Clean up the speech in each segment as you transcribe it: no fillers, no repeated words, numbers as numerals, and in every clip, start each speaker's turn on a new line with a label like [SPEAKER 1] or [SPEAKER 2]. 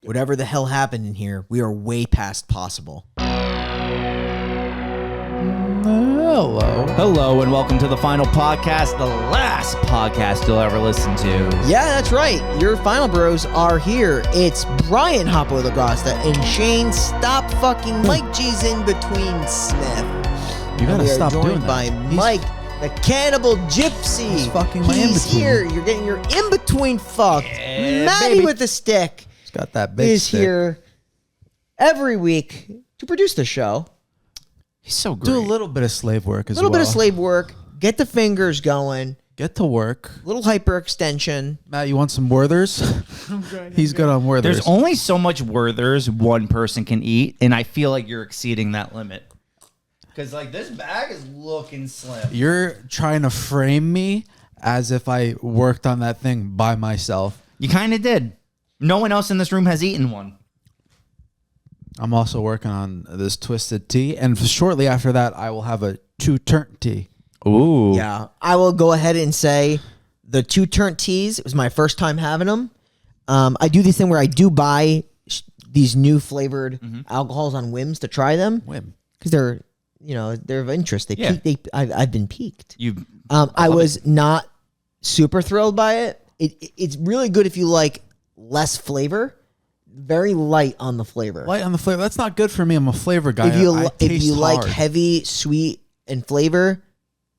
[SPEAKER 1] Whatever the hell happened in here, we are way past possible.
[SPEAKER 2] Hello, and welcome to the final podcast, the last podcast you'll ever listen to.
[SPEAKER 1] Yeah, that's right. Your final bros are here. It's Brian Hopper Lagosta and Shane Stop Fucking Mike G's in between Smith.
[SPEAKER 3] You gotta stop doing
[SPEAKER 1] joined
[SPEAKER 3] that.
[SPEAKER 1] by Mike, the Cannibal Gypsy.
[SPEAKER 3] He's fucking my
[SPEAKER 1] He's
[SPEAKER 3] in-between.
[SPEAKER 1] here. You're getting your in-between fucked.
[SPEAKER 2] Yeah,
[SPEAKER 1] Maddie
[SPEAKER 2] baby.
[SPEAKER 1] with the stick
[SPEAKER 3] He's got that big
[SPEAKER 1] is
[SPEAKER 3] stick.
[SPEAKER 1] here every week to produce the show.
[SPEAKER 2] He's so great.
[SPEAKER 3] Do a little bit of slave work as
[SPEAKER 1] A
[SPEAKER 3] well.
[SPEAKER 1] little bit of slave work. Get the fingers going.
[SPEAKER 3] Get to work.
[SPEAKER 1] Little hyperextension.
[SPEAKER 3] Matt, you want some Werthers? He's good on Werthers.
[SPEAKER 2] There's only so much Werther's one person can eat, and I feel like you're exceeding that limit. Because, like, this bag is looking slim.
[SPEAKER 3] You're trying to frame me as if I worked on that thing by myself.
[SPEAKER 2] You kind of did. No one else in this room has eaten one.
[SPEAKER 3] I'm also working on this twisted tea, and shortly after that, I will have a two-turn tea.
[SPEAKER 2] Ooh.
[SPEAKER 1] Yeah. I will go ahead and say the two turnt teas, it was my first time having them. I do this thing where I do buy these new flavored alcohols on whims to try them.
[SPEAKER 3] Whim.
[SPEAKER 1] Because they're, they're of interest. They
[SPEAKER 2] Yeah.
[SPEAKER 1] peak, I've been piqued.
[SPEAKER 2] You.
[SPEAKER 1] I was not super thrilled by it. It's really good if you like less flavor. Very light on the flavor.
[SPEAKER 3] Light on the flavor. That's not good for me. I'm a flavor guy.
[SPEAKER 1] If you
[SPEAKER 3] I
[SPEAKER 1] if
[SPEAKER 3] taste
[SPEAKER 1] you like
[SPEAKER 3] hard.
[SPEAKER 1] heavy, sweet, and flavor,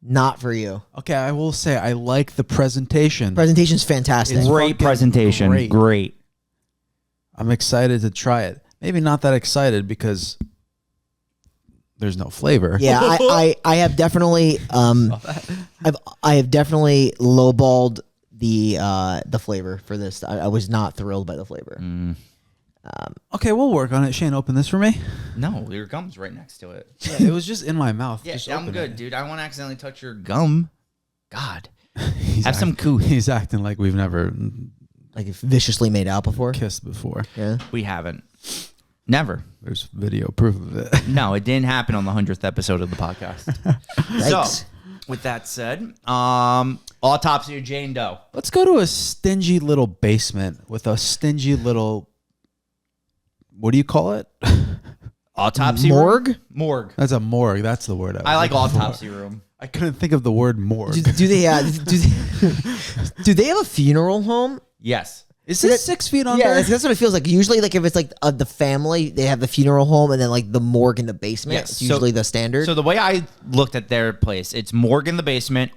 [SPEAKER 1] not for you.
[SPEAKER 3] Okay, I will say I like the presentation.
[SPEAKER 1] Presentation's fantastic.
[SPEAKER 3] It's
[SPEAKER 2] Great
[SPEAKER 3] fucking
[SPEAKER 2] presentation. Great.
[SPEAKER 3] I'm excited to try it. Maybe not that excited because there's no flavor.
[SPEAKER 1] Yeah, I have definitely I have definitely lowballed the flavor for this. I was not thrilled by the flavor.
[SPEAKER 3] Okay, we'll work on it. Shane, open this for me.
[SPEAKER 2] No, your gum's right next to it.
[SPEAKER 3] Yeah, it was just in my mouth.
[SPEAKER 2] Yeah,
[SPEAKER 3] Just
[SPEAKER 2] I'm
[SPEAKER 3] open
[SPEAKER 2] good,
[SPEAKER 3] it.
[SPEAKER 2] dude. I won't accidentally touch your gum. God.
[SPEAKER 3] He's
[SPEAKER 2] Have some coo.
[SPEAKER 3] He's acting like we've never
[SPEAKER 1] Like viciously made out before.
[SPEAKER 3] kissed before.
[SPEAKER 1] Yeah.
[SPEAKER 2] We haven't. Never.
[SPEAKER 3] There's video proof of it.
[SPEAKER 2] No, it didn't happen on the 100th episode of the podcast.
[SPEAKER 1] Yikes.
[SPEAKER 2] So, with that said, Autopsy of Jane Doe.
[SPEAKER 3] Let's go to a stingy little basement with a stingy little. What do you call it?
[SPEAKER 2] Autopsy
[SPEAKER 1] Morgue?
[SPEAKER 2] room? Morgue.
[SPEAKER 3] That's a morgue. That's the word.
[SPEAKER 2] I like
[SPEAKER 3] was looking for.
[SPEAKER 2] autopsy room.
[SPEAKER 3] I couldn't think of the word morgue.
[SPEAKER 1] Do they do they have a funeral home?
[SPEAKER 2] Yes.
[SPEAKER 3] Is this 6 feet under?
[SPEAKER 1] Yeah, that's what it feels like. Usually, like if it's like the family, they have the funeral home and then like the morgue in the basement.
[SPEAKER 2] Yes,
[SPEAKER 1] It's usually the standard.
[SPEAKER 2] So the way I looked at their place, it's morgue in the basement,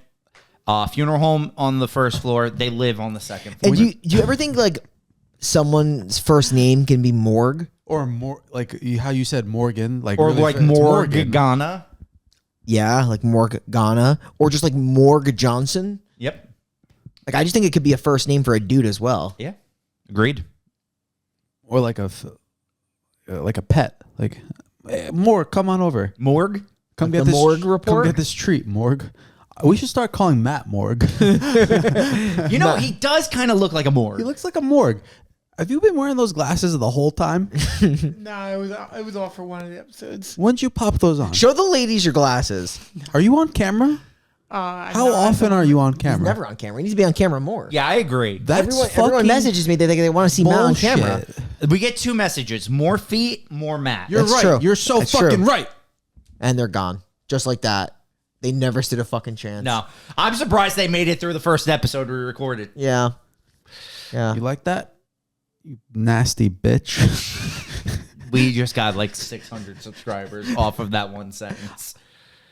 [SPEAKER 2] funeral home on the first floor. They live on the second floor.
[SPEAKER 1] and do you ever think like someone's first name can be Morgue?
[SPEAKER 3] Or more like how you said Morgan, like
[SPEAKER 2] or
[SPEAKER 3] really
[SPEAKER 2] like
[SPEAKER 3] it's
[SPEAKER 2] Morgue Ghana.
[SPEAKER 1] Yeah, like Morgue Ghana, or just like Morgue Johnson.
[SPEAKER 2] Yep.
[SPEAKER 1] Like I just think it could be a first name for a dude as well.
[SPEAKER 2] Yeah. Agreed.
[SPEAKER 3] Or like a pet, like Morgue. Come on over.
[SPEAKER 2] Morgue.
[SPEAKER 3] Come
[SPEAKER 1] Like
[SPEAKER 3] get
[SPEAKER 1] the
[SPEAKER 3] this
[SPEAKER 1] Morgue report?
[SPEAKER 3] Come get this treat, Morgue. We should start calling Matt Morgue.
[SPEAKER 2] You know, he does kind of look like a morgue.
[SPEAKER 3] He looks like a morgue. Have you been wearing those glasses the whole time?
[SPEAKER 4] No, I was off for one of the episodes.
[SPEAKER 3] When'd you pop those on?
[SPEAKER 1] Show the ladies your glasses.
[SPEAKER 3] Are you on camera? How often are you on
[SPEAKER 1] He's
[SPEAKER 3] camera?
[SPEAKER 1] never on camera. He needs to be on camera more.
[SPEAKER 2] Yeah, I agree.
[SPEAKER 3] That's
[SPEAKER 1] Everyone
[SPEAKER 3] fucking
[SPEAKER 1] messages me that they want to see Matt on
[SPEAKER 3] bullshit.
[SPEAKER 1] camera.
[SPEAKER 2] We get two messages: more feet, more Matt.
[SPEAKER 3] You're
[SPEAKER 1] That's
[SPEAKER 3] right.
[SPEAKER 1] true.
[SPEAKER 3] You're so
[SPEAKER 1] That's
[SPEAKER 3] fucking
[SPEAKER 1] true.
[SPEAKER 3] right.
[SPEAKER 1] And they're gone. Just like that. They never stood a fucking chance.
[SPEAKER 2] No, I'm surprised they made it through the first episode we recorded.
[SPEAKER 1] Yeah. Yeah.
[SPEAKER 3] You like that? You nasty bitch.
[SPEAKER 2] We just got like 600 subscribers off of that one sentence.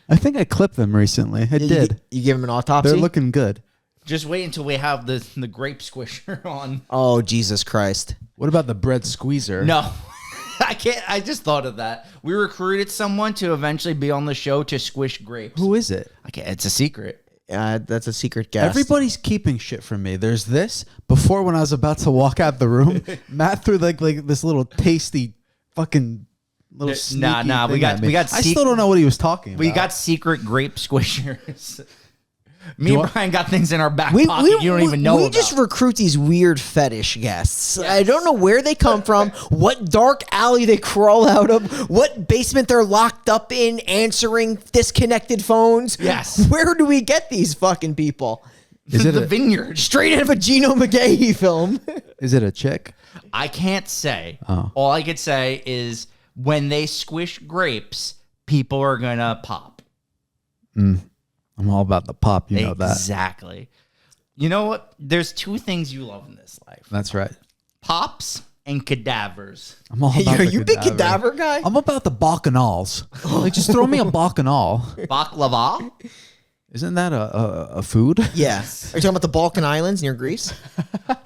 [SPEAKER 3] I think I clipped them recently. I did.
[SPEAKER 1] You give him an autopsy?
[SPEAKER 3] They're looking good.
[SPEAKER 2] Just wait until we have the grape squisher on.
[SPEAKER 1] Oh, Jesus Christ.
[SPEAKER 3] What about the bread squeezer?
[SPEAKER 2] No, I can't. I just thought of that. We recruited someone to eventually be on the show to squish grapes.
[SPEAKER 3] Who is it?
[SPEAKER 2] I can't, it's a secret.
[SPEAKER 1] That's a secret guest.
[SPEAKER 3] Everybody's keeping shit from me. There's this. Before, when I was about to walk out the room, Matt threw like this little tasty fucking little sneaky
[SPEAKER 2] Nah, we
[SPEAKER 3] thing
[SPEAKER 2] got-
[SPEAKER 3] at me.
[SPEAKER 2] we got
[SPEAKER 3] I
[SPEAKER 2] sec-
[SPEAKER 3] still don't know what he was talking about.
[SPEAKER 2] We got secret grape squishers. Me
[SPEAKER 3] Do
[SPEAKER 2] and
[SPEAKER 3] I-
[SPEAKER 2] Brian got things in our back
[SPEAKER 1] We,
[SPEAKER 2] pocket
[SPEAKER 1] we,
[SPEAKER 2] you don't
[SPEAKER 1] we,
[SPEAKER 2] even know
[SPEAKER 1] we
[SPEAKER 2] about.
[SPEAKER 1] just recruit these weird fetish guests. I don't know where they come from, what dark alley they crawl out of, what basement they're locked up in answering disconnected phones.
[SPEAKER 2] Yes.
[SPEAKER 1] Where do we get these fucking people?
[SPEAKER 3] Is it
[SPEAKER 2] the
[SPEAKER 3] a,
[SPEAKER 2] vineyard.
[SPEAKER 1] Straight out of a Gino McGahee film.
[SPEAKER 3] is it a chick?
[SPEAKER 2] I can't say.
[SPEAKER 3] Oh.
[SPEAKER 2] All I could say is when they squish grapes, people are gonna pop.
[SPEAKER 3] I'm all about the pop. You know that.
[SPEAKER 2] Exactly. You know what? There's two things you love in this life:
[SPEAKER 3] That's right.
[SPEAKER 2] pops and cadavers.
[SPEAKER 3] I'm all about
[SPEAKER 1] Are
[SPEAKER 3] the
[SPEAKER 1] you big cadaver guy?
[SPEAKER 3] I'm about the bacchanals. Like, just throw me a bacchanal.
[SPEAKER 2] Baklava.
[SPEAKER 3] Isn't that a food?
[SPEAKER 1] Yes. Are you talking about the Balkan Islands near Greece?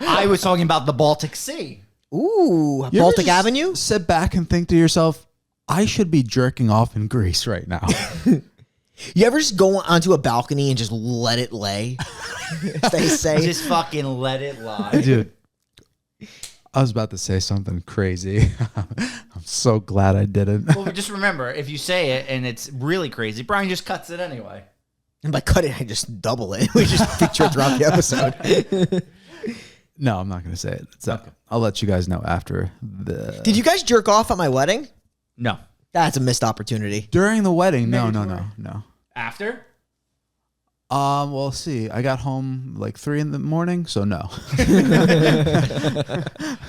[SPEAKER 2] I was talking about the Baltic Sea.
[SPEAKER 1] Ooh,
[SPEAKER 3] You ever
[SPEAKER 1] Baltic
[SPEAKER 3] just
[SPEAKER 1] Avenue?
[SPEAKER 3] Sit back and think to yourself, I should be jerking off in Greece right now.
[SPEAKER 1] You ever just go onto a balcony and just let it lay? As they say.
[SPEAKER 2] Just fucking let it lie.
[SPEAKER 3] Dude, I was about to say something crazy. I'm so glad I didn't.
[SPEAKER 2] Well, just remember, if you say it and it's really crazy, Brian just cuts it anyway.
[SPEAKER 1] And by cut it, I just double it. We just feature it throughout the episode.
[SPEAKER 3] No, I'm not going to say it. So I'll let you guys know after the...
[SPEAKER 1] Did you guys jerk off at my wedding?
[SPEAKER 2] No.
[SPEAKER 1] That's a missed opportunity.
[SPEAKER 3] During the wedding? No.
[SPEAKER 2] After?
[SPEAKER 3] Well, see, I got home like 3 a.m, so no.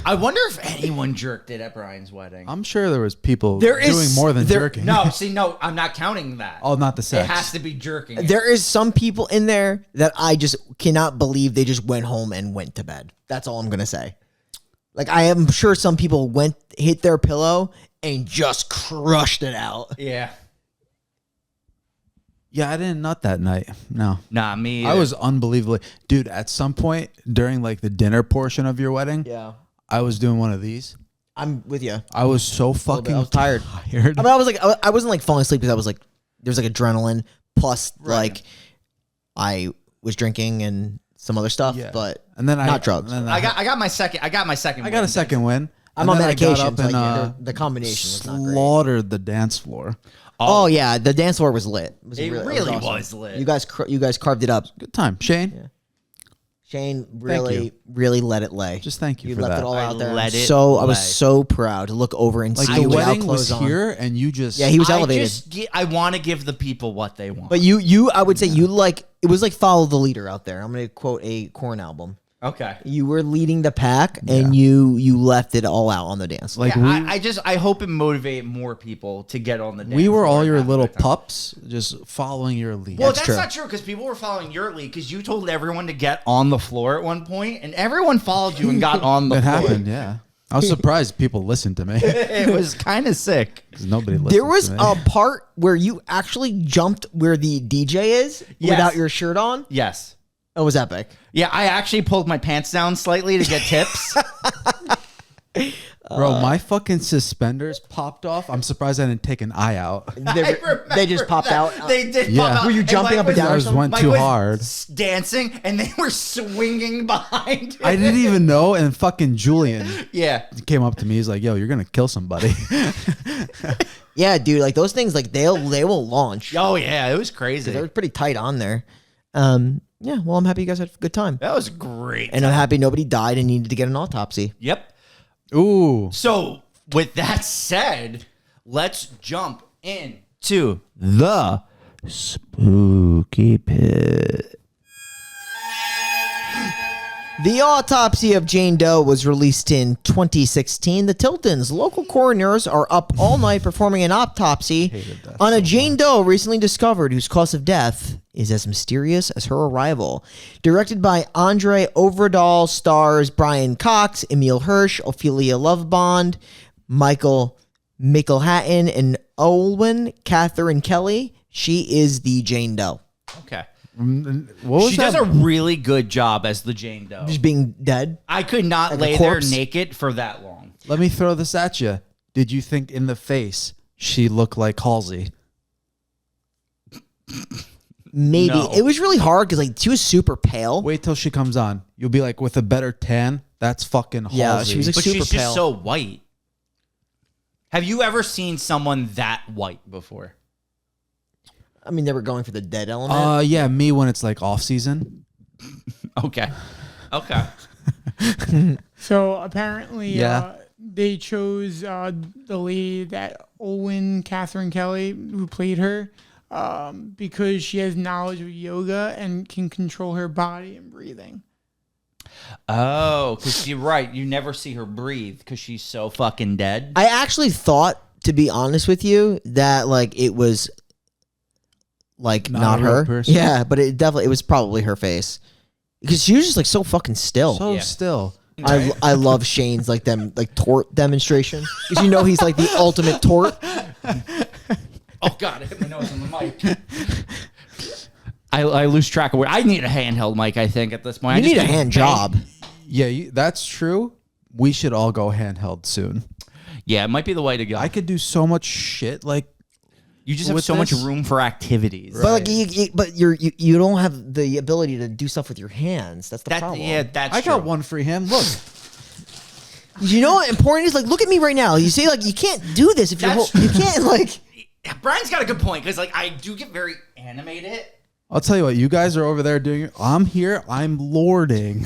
[SPEAKER 2] I wonder if anyone jerked it at Brian's wedding.
[SPEAKER 3] I'm sure there was people
[SPEAKER 1] There is-
[SPEAKER 3] doing more than
[SPEAKER 1] there-
[SPEAKER 3] jerking.
[SPEAKER 2] No, I'm not counting that.
[SPEAKER 3] Oh, not the sex.
[SPEAKER 2] It has to be jerking. it.
[SPEAKER 1] There is some people in there that I just cannot believe they just went home and went to bed. That's all I'm going to say. Like, I am sure some people hit their pillow and just crushed it out.
[SPEAKER 2] Yeah.
[SPEAKER 3] Yeah, I didn't nut that night. No.
[SPEAKER 2] Nah, me
[SPEAKER 3] I was unbelievably... Dude, at some point during like the dinner portion of your wedding,
[SPEAKER 1] Yeah.
[SPEAKER 3] I was doing one of these.
[SPEAKER 1] I'm with you.
[SPEAKER 3] I was so fucking
[SPEAKER 1] I was tired.
[SPEAKER 3] tired.
[SPEAKER 1] I mean, I was like, I wasn't like falling asleep because I was like, there was like adrenaline plus like I was drinking and some other stuff,
[SPEAKER 3] Yeah.
[SPEAKER 1] but
[SPEAKER 3] And then
[SPEAKER 1] not drugs.
[SPEAKER 3] and then
[SPEAKER 2] I got my second. I got
[SPEAKER 3] a second win.
[SPEAKER 1] I'm
[SPEAKER 3] And
[SPEAKER 1] on
[SPEAKER 3] then I got
[SPEAKER 1] medication.
[SPEAKER 3] up
[SPEAKER 1] So
[SPEAKER 3] and,
[SPEAKER 1] like, the combination was not great.
[SPEAKER 3] slaughtered the dance floor.
[SPEAKER 1] Oh yeah, the dance floor was lit.
[SPEAKER 2] It really was lit.
[SPEAKER 1] You guys carved it up.
[SPEAKER 3] Good time. Shane,
[SPEAKER 1] Shane
[SPEAKER 3] you.
[SPEAKER 1] really let it lay.
[SPEAKER 3] just thank you
[SPEAKER 1] You
[SPEAKER 3] for
[SPEAKER 1] left
[SPEAKER 3] that.
[SPEAKER 1] it all out there.
[SPEAKER 2] let it
[SPEAKER 1] So I was
[SPEAKER 2] lay.
[SPEAKER 1] so proud to look over and
[SPEAKER 3] Like
[SPEAKER 1] see
[SPEAKER 3] the
[SPEAKER 1] without
[SPEAKER 3] wedding was
[SPEAKER 1] clothes on.
[SPEAKER 3] here and you just...
[SPEAKER 1] Yeah, he was elevated.
[SPEAKER 2] I want to give the people what they want.
[SPEAKER 1] But you, I would say you like it was like follow the leader out there. I'm gonna quote a Korn album.
[SPEAKER 2] okay.
[SPEAKER 1] You were leading the pack, and you left it all out on the dance.
[SPEAKER 3] Like
[SPEAKER 2] Yeah, I hope it motivate more people to get on the dance
[SPEAKER 3] we were
[SPEAKER 2] floor
[SPEAKER 3] all
[SPEAKER 2] and
[SPEAKER 3] your
[SPEAKER 2] have a
[SPEAKER 3] little
[SPEAKER 2] good time.
[SPEAKER 3] pups just following your lead.
[SPEAKER 2] Well,
[SPEAKER 1] That's
[SPEAKER 2] that's
[SPEAKER 1] true.
[SPEAKER 2] not true because people were following your lead because you told everyone to get on the floor at one point, and everyone followed you and got on the
[SPEAKER 3] It
[SPEAKER 2] floor.
[SPEAKER 3] happened, yeah. I was surprised people listened to me
[SPEAKER 2] It was kind of sick.
[SPEAKER 3] because nobody listened
[SPEAKER 1] There was
[SPEAKER 3] to me.
[SPEAKER 1] a part where you actually jumped where the DJ is
[SPEAKER 2] Yes.
[SPEAKER 1] without your shirt on.
[SPEAKER 2] Yes.
[SPEAKER 1] It was epic.
[SPEAKER 2] Yeah, I actually pulled my pants down slightly to get tips.
[SPEAKER 3] Bro, my fucking suspenders popped off. I'm surprised I didn't take an eye out.
[SPEAKER 1] They just popped out.
[SPEAKER 2] They did
[SPEAKER 3] Yeah.
[SPEAKER 2] pop out.
[SPEAKER 1] Were you
[SPEAKER 2] And
[SPEAKER 1] jumping
[SPEAKER 2] Mike
[SPEAKER 1] up and
[SPEAKER 2] was-
[SPEAKER 1] down or
[SPEAKER 3] I just went
[SPEAKER 2] Mike
[SPEAKER 3] too
[SPEAKER 2] was
[SPEAKER 3] hard.
[SPEAKER 2] dancing, and they were swinging behind him.
[SPEAKER 3] I didn't even know, and fucking Julian
[SPEAKER 2] Yeah.
[SPEAKER 3] came up to me. He's like, "Yo, you're gonna kill somebody."
[SPEAKER 1] Yeah, dude. Like those things, like they will launch.
[SPEAKER 2] Oh, yeah. It was crazy.
[SPEAKER 1] They're pretty tight on there. Yeah. Well, I'm happy you guys had a good time,
[SPEAKER 2] That was great.
[SPEAKER 1] and I'm happy nobody died and needed to get an autopsy.
[SPEAKER 2] Yep.
[SPEAKER 3] Ooh,
[SPEAKER 2] So, with that said, let's jump into the spooky pit.
[SPEAKER 1] The Autopsy of Jane Doe was released in 2016. The Tiltons, local coroners, are up all night performing an autopsy on a Jane Doe recently discovered whose cause of death is as mysterious as her arrival. Directed by Andre Overdahl, stars Brian Cox, Emile Hirsch, Ophelia Lovebond, Michael Hatton, and Olwen Catherine Kelly. She is the Jane Doe.
[SPEAKER 2] Okay.
[SPEAKER 3] what was
[SPEAKER 2] She
[SPEAKER 3] that?
[SPEAKER 2] does a really good job as the Jane Doe.
[SPEAKER 1] Just being dead.
[SPEAKER 2] I could not
[SPEAKER 1] Like a
[SPEAKER 2] lay there
[SPEAKER 1] corpse?
[SPEAKER 2] naked for that long.
[SPEAKER 3] Let me throw this at you. Did you think in the face she looked like Halsey?
[SPEAKER 1] Maybe.
[SPEAKER 2] No.
[SPEAKER 1] It was really hard because like she was super pale.
[SPEAKER 3] Wait till she comes on. You'll be like, with a better tan, that's fucking Halsey.
[SPEAKER 1] Yeah, she was like
[SPEAKER 2] But
[SPEAKER 1] super
[SPEAKER 2] she's
[SPEAKER 1] pale.
[SPEAKER 2] just so white. Have you ever seen someone that white before?
[SPEAKER 1] I mean, they were going for the dead element.
[SPEAKER 3] Yeah, me when it's like off season.
[SPEAKER 2] Okay. Okay.
[SPEAKER 4] So apparently,
[SPEAKER 3] Yeah.
[SPEAKER 4] they chose the lady that Olwen Catherine Kelly, who played her, because she has knowledge of yoga and can control her body and breathing.
[SPEAKER 2] Oh, because you're right. You never see her breathe because she's so fucking dead.
[SPEAKER 1] I actually thought, to be honest with you, that like it was like not
[SPEAKER 3] a real
[SPEAKER 1] her.
[SPEAKER 3] person?
[SPEAKER 1] Yeah, but it was probably her face because she was just like so fucking still.
[SPEAKER 3] So
[SPEAKER 2] Yeah.
[SPEAKER 3] still.
[SPEAKER 1] I love Shane's like tort demonstration because you know he's like the ultimate tort.
[SPEAKER 2] Oh God, I hit my nose on the mic. I lose track of where I need a handheld mic. I think at this point,
[SPEAKER 1] You need a hand job.
[SPEAKER 3] Yeah, that's true. We should all go handheld soon.
[SPEAKER 2] Yeah, it might be the way to go.
[SPEAKER 3] I could do so much shit. Like,
[SPEAKER 2] you just have
[SPEAKER 3] with
[SPEAKER 2] so much
[SPEAKER 3] this-
[SPEAKER 2] room for activities.
[SPEAKER 1] But like you don't have the ability to do stuff with your hands. That's the problem.
[SPEAKER 2] Yeah, that's
[SPEAKER 3] I
[SPEAKER 2] true.
[SPEAKER 3] got one free hand. Look.
[SPEAKER 1] You know what important is? Like, look at me right now. You say like you can't do this if you can't like.
[SPEAKER 2] Brian's got a good point because like I do get very animated.
[SPEAKER 3] I'll tell you what, you guys are over there doing it. I'm here. I'm lording.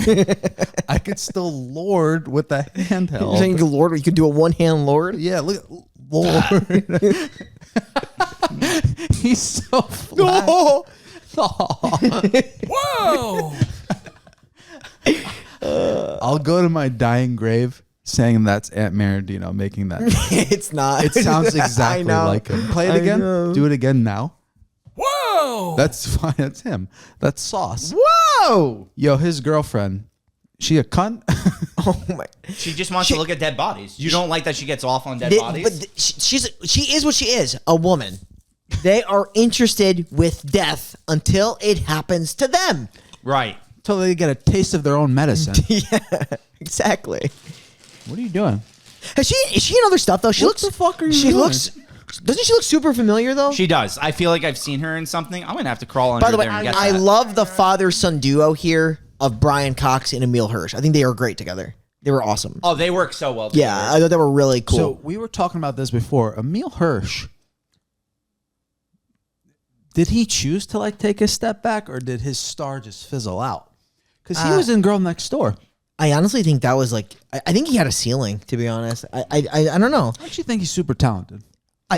[SPEAKER 3] I could still lord with the
[SPEAKER 1] You're saying
[SPEAKER 3] handheld.
[SPEAKER 1] you could lord, you could do a one-hand lord.
[SPEAKER 3] Yeah, look at Lord. He's so flat.
[SPEAKER 1] Oh,
[SPEAKER 2] Whoa!
[SPEAKER 3] I'll go to my dying grave saying that's Aunt Maradino making that.
[SPEAKER 1] it's not.
[SPEAKER 3] It sounds
[SPEAKER 1] I
[SPEAKER 3] exactly
[SPEAKER 1] know.
[SPEAKER 3] like him. Play it
[SPEAKER 1] I
[SPEAKER 3] again.
[SPEAKER 1] know.
[SPEAKER 3] Do it again now.
[SPEAKER 2] Whoa!
[SPEAKER 3] That's fine. That's him. That's Sauce.
[SPEAKER 1] Whoa!
[SPEAKER 3] Yo, his girlfriend. She a cunt?
[SPEAKER 1] Oh my.
[SPEAKER 2] She just wants to look at dead bodies. You don't like that she gets off on dead
[SPEAKER 1] They-
[SPEAKER 2] bodies?
[SPEAKER 1] But she is what she is, a woman. They are interested with death until it happens to them.
[SPEAKER 2] Right.
[SPEAKER 3] Until they get a taste of their own medicine.
[SPEAKER 1] Yeah, exactly.
[SPEAKER 3] What are you doing?
[SPEAKER 1] Is she in other stuff though? She
[SPEAKER 3] What
[SPEAKER 1] looks.
[SPEAKER 3] the fuck are you
[SPEAKER 1] she
[SPEAKER 3] doing?
[SPEAKER 1] looks. Doesn't she look super familiar though?
[SPEAKER 2] She does. I feel like I've seen her in something. I'm gonna have to crawl under
[SPEAKER 1] By the way,
[SPEAKER 2] there and get
[SPEAKER 1] I
[SPEAKER 2] that.
[SPEAKER 1] love the father-son duo here of Brian Cox and Emile Hirsch. I think they are great together. They were awesome.
[SPEAKER 2] Oh, they work so well
[SPEAKER 1] Yeah,
[SPEAKER 2] together.
[SPEAKER 1] I thought they were really cool.
[SPEAKER 3] So we were talking about this before. Emile Hirsch. Did he choose to like take a step back, or did his star just fizzle out? Because he was in Girl Next Door.
[SPEAKER 1] I honestly think that was like. I think he had a ceiling. To be honest, I don't know.
[SPEAKER 3] I actually think he's super talented.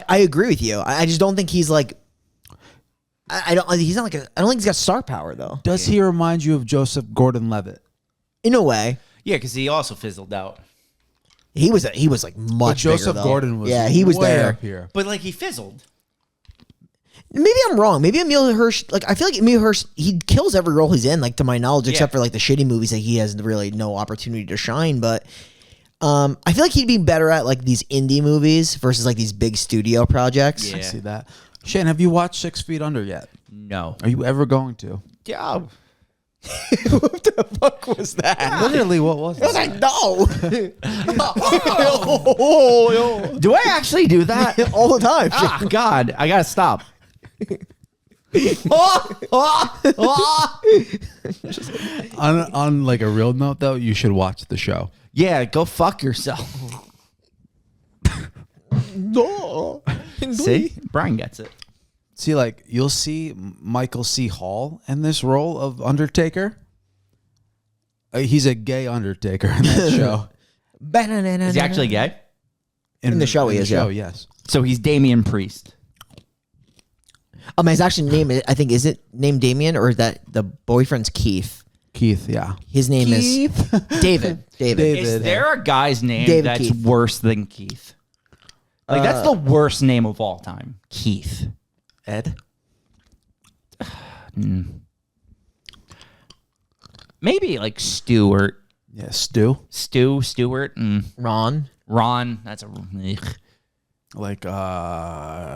[SPEAKER 1] I agree with you. I just don't think he's like. I don't. He's not like. I don't think he's got star power though.
[SPEAKER 3] Does he remind you of Joseph Gordon-Levitt?
[SPEAKER 1] In a way,
[SPEAKER 2] Yeah, because he also fizzled out.
[SPEAKER 1] he was like
[SPEAKER 3] But
[SPEAKER 1] much.
[SPEAKER 3] Joseph
[SPEAKER 1] bigger, though.
[SPEAKER 3] Gordon was
[SPEAKER 1] Yeah, he was
[SPEAKER 3] way
[SPEAKER 1] there.
[SPEAKER 3] up here.
[SPEAKER 2] But like he fizzled.
[SPEAKER 1] Maybe I'm wrong. Maybe Emile Hirsch. Like I feel like Emile Hirsch. He kills every role he's in. Like to my knowledge, except for like the shitty movies that he has really no opportunity to shine. But I feel like he'd be better at like these indie movies versus like these big studio projects.
[SPEAKER 2] Yeah.
[SPEAKER 3] I see that. Shane, have you watched 6 Feet Under yet?
[SPEAKER 2] No.
[SPEAKER 3] Are you ever going to?
[SPEAKER 2] Yeah.
[SPEAKER 1] What the fuck was that?
[SPEAKER 3] Literally, what was
[SPEAKER 1] I was
[SPEAKER 3] that?
[SPEAKER 1] like, no.
[SPEAKER 2] Do I actually do that?
[SPEAKER 1] All the time.
[SPEAKER 2] Ah, God, I gotta stop.
[SPEAKER 3] On like a real note, though, you should watch the show.
[SPEAKER 2] Yeah, go fuck yourself.
[SPEAKER 1] No.
[SPEAKER 2] See, Brian gets it.
[SPEAKER 3] See, like you'll see Michael C. Hall in this role of Undertaker. He's a gay Undertaker in that show.
[SPEAKER 2] Is he actually gay?
[SPEAKER 1] In the show he is, yeah.
[SPEAKER 3] Yes.
[SPEAKER 2] So he's Damian Priest.
[SPEAKER 1] His actual name, I think, is it named Damien or is that the boyfriend's Keith?
[SPEAKER 3] Keith, yeah.
[SPEAKER 1] His name is David. David.
[SPEAKER 2] Is there a guy's name
[SPEAKER 1] David
[SPEAKER 2] that's
[SPEAKER 1] Keith.
[SPEAKER 2] worse than Keith? Like that's the worst name of all time. Keith.
[SPEAKER 3] Ed?
[SPEAKER 2] Maybe like Stewart.
[SPEAKER 3] Yeah, Stu.
[SPEAKER 2] Stewart.
[SPEAKER 1] Ron.
[SPEAKER 2] Ron. That's a. Ugh.
[SPEAKER 3] Like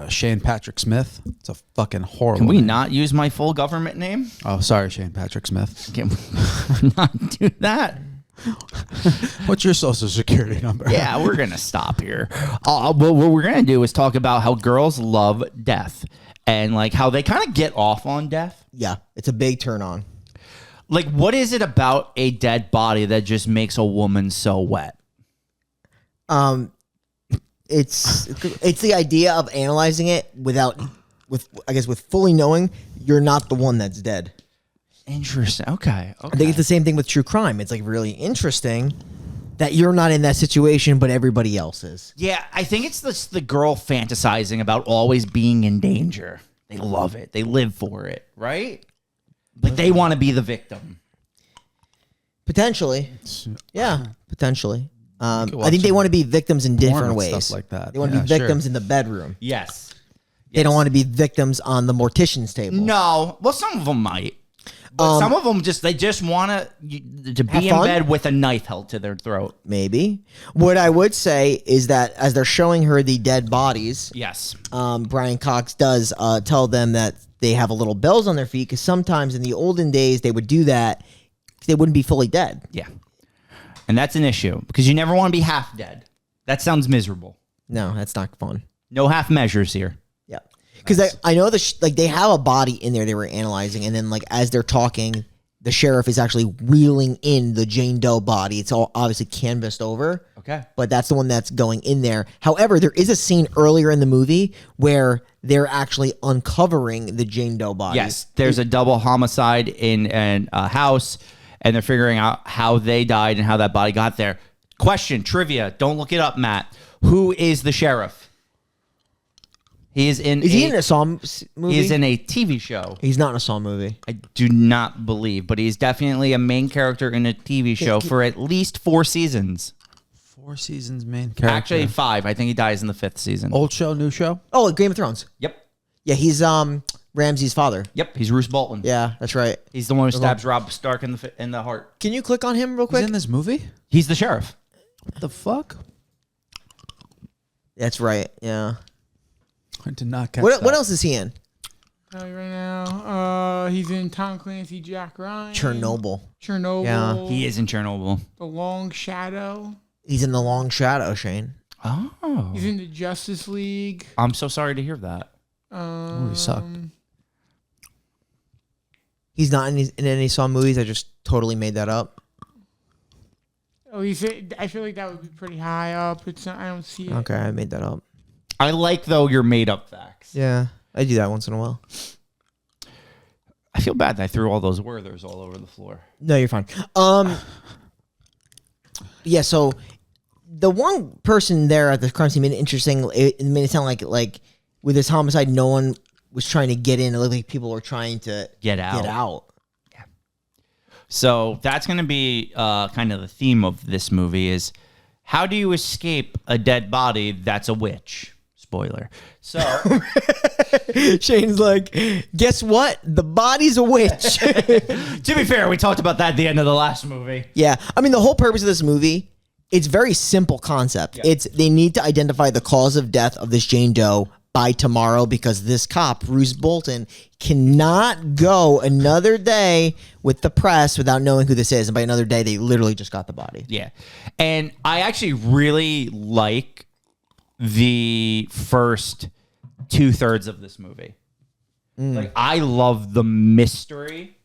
[SPEAKER 3] Shane Patrick Smith. It's a fucking horrible
[SPEAKER 2] Can we
[SPEAKER 3] name.
[SPEAKER 2] not use my full government name?
[SPEAKER 3] Oh, sorry, Shane Patrick Smith.
[SPEAKER 2] Can we not do that?
[SPEAKER 3] What's your social security number?
[SPEAKER 2] Yeah, we're gonna stop here. What we're gonna do is talk about how girls love death and like how they kind of get off on death.
[SPEAKER 1] Yeah, it's a big turn on.
[SPEAKER 2] Like, what is it about a dead body that just makes a woman so wet?
[SPEAKER 1] It's the idea of analyzing it with fully knowing you're not the one that's dead.
[SPEAKER 2] Interesting. Okay.
[SPEAKER 1] I think it's the same thing with true crime. It's like really interesting that you're not in that situation, but everybody else is.
[SPEAKER 2] Yeah, I think it's the girl fantasizing about always being in danger. They love it. They live for it, right? Like they want to be the victim.
[SPEAKER 1] Potentially. Yeah, potentially. I
[SPEAKER 3] watch
[SPEAKER 1] think they
[SPEAKER 3] some
[SPEAKER 1] want to be victims in
[SPEAKER 3] porn
[SPEAKER 1] different
[SPEAKER 3] and
[SPEAKER 1] ways.
[SPEAKER 3] stuff like that.
[SPEAKER 1] They want to
[SPEAKER 3] Yeah,
[SPEAKER 1] be
[SPEAKER 3] sure.
[SPEAKER 1] victims in the bedroom.
[SPEAKER 2] Yes.
[SPEAKER 1] They don't want to be victims on the mortician's table.
[SPEAKER 2] No. Well, some of them might. But some of them they just want to be in
[SPEAKER 1] fun?
[SPEAKER 2] bed with a knife held to their throat.
[SPEAKER 1] Maybe. What I would say is that as they're showing her the dead bodies,
[SPEAKER 2] Yes.
[SPEAKER 1] Brian Cox does tell them that they have a little bells on their feet because sometimes in the olden days they would do that. They wouldn't be fully dead.
[SPEAKER 2] Yeah. And that's an issue because you never want to be half dead. That sounds miserable.
[SPEAKER 1] No, that's not fun.
[SPEAKER 2] No half measures here.
[SPEAKER 1] Yeah, because I know they have a body in there they were analyzing, and then like as they're talking, the sheriff is actually wheeling in the Jane Doe body. It's all obviously canvassed over.
[SPEAKER 2] Okay.
[SPEAKER 1] But that's the one that's going in there. However, there is a scene earlier in the movie where they're actually uncovering the Jane Doe body.
[SPEAKER 2] Yes, there's a double homicide in a house, and they're figuring out how they died and how that body got there. Question, trivia, don't look it up, Matt. Who is the sheriff? He is in.
[SPEAKER 1] Is he in a Saw movie?
[SPEAKER 2] He is in a TV show.
[SPEAKER 1] He's not in a Saw movie.
[SPEAKER 2] I do not believe, but he's definitely a main character in a TV show for at least 4 seasons.
[SPEAKER 3] 4 seasons, main character.
[SPEAKER 2] Actually, 5. I think he dies in the 5th season.
[SPEAKER 3] Old show, new show.
[SPEAKER 1] Oh, Game of Thrones.
[SPEAKER 2] Yep.
[SPEAKER 1] Yeah, he's Ramsay's father.
[SPEAKER 2] Yep. He's Roose Bolton.
[SPEAKER 1] Yeah, that's right.
[SPEAKER 2] He's the one who stabs Robb Stark in the heart.
[SPEAKER 1] Can you click on him real
[SPEAKER 3] He's
[SPEAKER 1] quick?
[SPEAKER 3] in this movie.
[SPEAKER 2] He's the sheriff.
[SPEAKER 3] What the fuck?
[SPEAKER 1] That's right. Yeah.
[SPEAKER 3] I did not catch
[SPEAKER 1] What
[SPEAKER 3] that.
[SPEAKER 1] else is he in?
[SPEAKER 4] Tell you right now, he's in Tom Clancy, Jack Ryan,
[SPEAKER 1] Chernobyl.
[SPEAKER 4] Chernobyl.
[SPEAKER 1] Yeah.
[SPEAKER 2] He is in Chernobyl.
[SPEAKER 4] The Long Shadow.
[SPEAKER 1] He's in The Long Shadow, Shane.
[SPEAKER 2] Oh.
[SPEAKER 4] He's in the Justice League.
[SPEAKER 2] I'm so sorry to hear that.
[SPEAKER 3] Movie sucked.
[SPEAKER 1] He's not in any Saw movies. I just totally made that up.
[SPEAKER 4] Oh, I feel like that would be pretty high up. It's not, I don't see it.
[SPEAKER 1] Okay, I made that up.
[SPEAKER 2] I like, though, your made-up facts.
[SPEAKER 1] Yeah, I do that once in a while.
[SPEAKER 2] I feel bad that I threw all those Werthers all over the floor.
[SPEAKER 1] No, you're fine. Yeah. So the one person there at the crime scene made it interesting. It made it sound like with this homicide, no one was trying to get in. It looked like people were trying to
[SPEAKER 2] Get out.
[SPEAKER 1] Get out.
[SPEAKER 2] So that's going to be kind of the theme of this movie is how do you escape a dead body that's a witch? Spoiler. So
[SPEAKER 1] Shane's like, guess what? The body's a witch.
[SPEAKER 2] to be fair, we talked about that at the end of the last movie.
[SPEAKER 1] Yeah, I mean the whole purpose of this movie, it's very simple concept.
[SPEAKER 2] Yeah.
[SPEAKER 1] It's they need to identify the cause of death of this Jane Doe by tomorrow because this cop, Roose Bolton, cannot go another day with the press without knowing who this is. And by another day, they literally just got the body.
[SPEAKER 2] Yeah. And I actually really like the first 2/3 of this movie. Like I love the mystery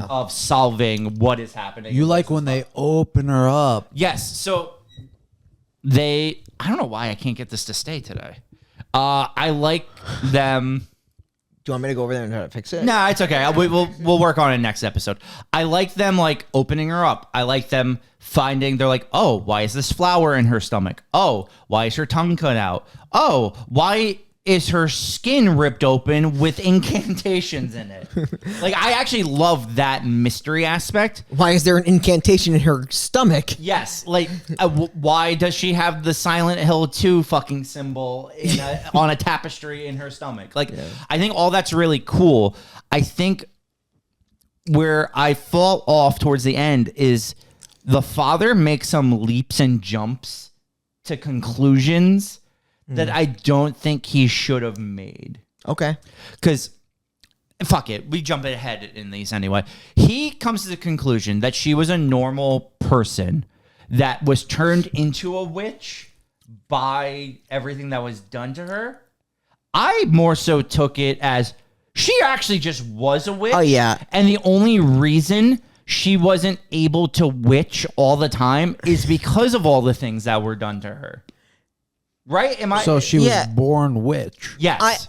[SPEAKER 2] of solving what is happening.
[SPEAKER 3] You like when they open her up.
[SPEAKER 2] Yes. So I don't know why I can't get this to stay today. I like them.
[SPEAKER 1] Do you want me to go over there and try to fix it?
[SPEAKER 2] No, it's okay. We'll work on it next episode. I like them like opening her up. I like them finding. They're like, oh, why is this flower in her stomach? Oh, why is her tongue cut out? Oh, why is her skin ripped open with incantations in it? Like I actually love that mystery aspect.
[SPEAKER 1] Why is there an incantation in her stomach?
[SPEAKER 2] Yes, like why does she have the Silent Hill 2 fucking symbol on a tapestry in her stomach? Like, I think all that's really cool. I think where I fall off towards the end is the father makes some leaps and jumps to conclusions that I don't think he should have made.
[SPEAKER 1] Okay.
[SPEAKER 2] Because, fuck it, we jump ahead in these anyway. He comes to the conclusion that she was a normal person that was turned into a witch by everything that was done to her. I more so took it as she actually just was a witch.
[SPEAKER 1] Oh, yeah.
[SPEAKER 2] And the only reason she wasn't able to witch all the time is because of all the things that were done to her. Right? Am I?
[SPEAKER 3] So she
[SPEAKER 1] Yeah.
[SPEAKER 3] was born witch.
[SPEAKER 2] Yes.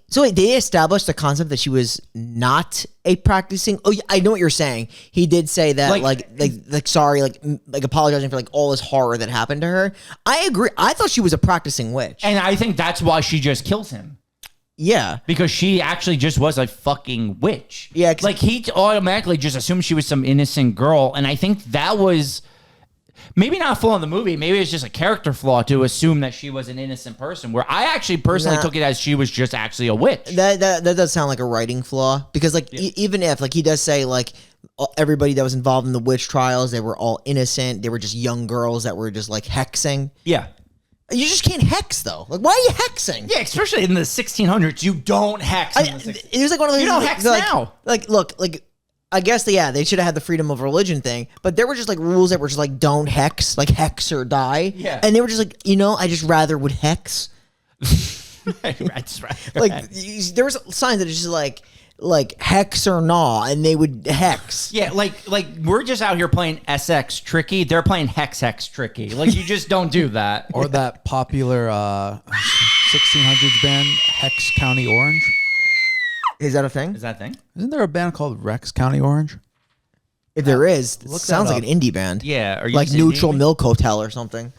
[SPEAKER 1] So wait, they established the concept that she was not a practicing. Oh, yeah, I know what you're saying. He did say that, like, sorry, like apologizing for like all this horror that happened to her. I agree. I thought she was a practicing witch.
[SPEAKER 2] And I think that's why she just kills him.
[SPEAKER 1] Yeah.
[SPEAKER 2] Because she actually just was a fucking witch.
[SPEAKER 1] Yeah, 'cause-
[SPEAKER 2] like he automatically just assumed she was some innocent girl, and I think that was maybe not a flaw in the movie. Maybe it's just a character flaw to assume that she was an innocent person. Where I actually personally
[SPEAKER 1] Nah.
[SPEAKER 2] took it as she was just actually a witch.
[SPEAKER 1] That does sound like a writing flaw because like even if like he does say like everybody that was involved in the witch trials, they were all innocent. They were just young girls that were just like hexing.
[SPEAKER 2] Yeah.
[SPEAKER 1] You just can't hex though. Like, why are you hexing?
[SPEAKER 2] Yeah, especially in the 1600s, you don't hex.
[SPEAKER 1] It was like one of those.
[SPEAKER 2] You don't hex
[SPEAKER 1] like,
[SPEAKER 2] now.
[SPEAKER 1] Look, I guess they should have had the freedom of religion thing, but there were just like rules that were just like don't hex, like hex or die.
[SPEAKER 2] Yeah.
[SPEAKER 1] And they were just like, I just rather would hex.
[SPEAKER 2] That's right.
[SPEAKER 1] Like there was signs that it's just like hex or gnaw, and they would hex.
[SPEAKER 2] Yeah, like we're just out here playing SX tricky. They're playing hex tricky. Like you just don't do that.
[SPEAKER 3] Or that popular 1600s band, Hex County Orange.
[SPEAKER 1] Is that a thing?
[SPEAKER 2] Is that a thing?
[SPEAKER 3] Isn't there a band called Rex County Orange?
[SPEAKER 1] If there is, it
[SPEAKER 3] Look
[SPEAKER 1] sounds
[SPEAKER 3] that
[SPEAKER 1] like
[SPEAKER 3] up.
[SPEAKER 1] an indie band.
[SPEAKER 2] Yeah. Are you
[SPEAKER 1] Like
[SPEAKER 2] Sydney?
[SPEAKER 1] Neutral Milk Hotel or something.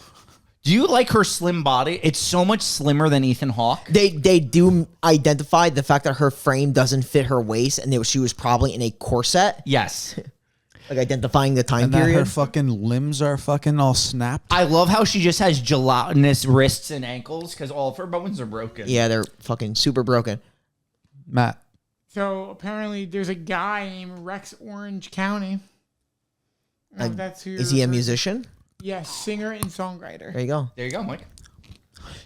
[SPEAKER 2] Do you like her slim body? It's so much slimmer than Ethan Hawke.
[SPEAKER 1] They do identify the fact that her frame doesn't fit her waist, and she was probably in a corset,
[SPEAKER 2] Yes.
[SPEAKER 1] like identifying the time
[SPEAKER 3] And that
[SPEAKER 1] period.
[SPEAKER 3] her fucking limbs are fucking all snapped.
[SPEAKER 2] I love how she just has gelatinous wrists and ankles because all of her bones are broken.
[SPEAKER 1] Yeah, they're fucking super broken.
[SPEAKER 3] Matt.
[SPEAKER 4] So apparently, there's a guy named Rex Orange County. I don't know if that's who.
[SPEAKER 1] Is he a musician?
[SPEAKER 4] Yes, singer and songwriter.
[SPEAKER 1] There you go.
[SPEAKER 2] There you go, Mike.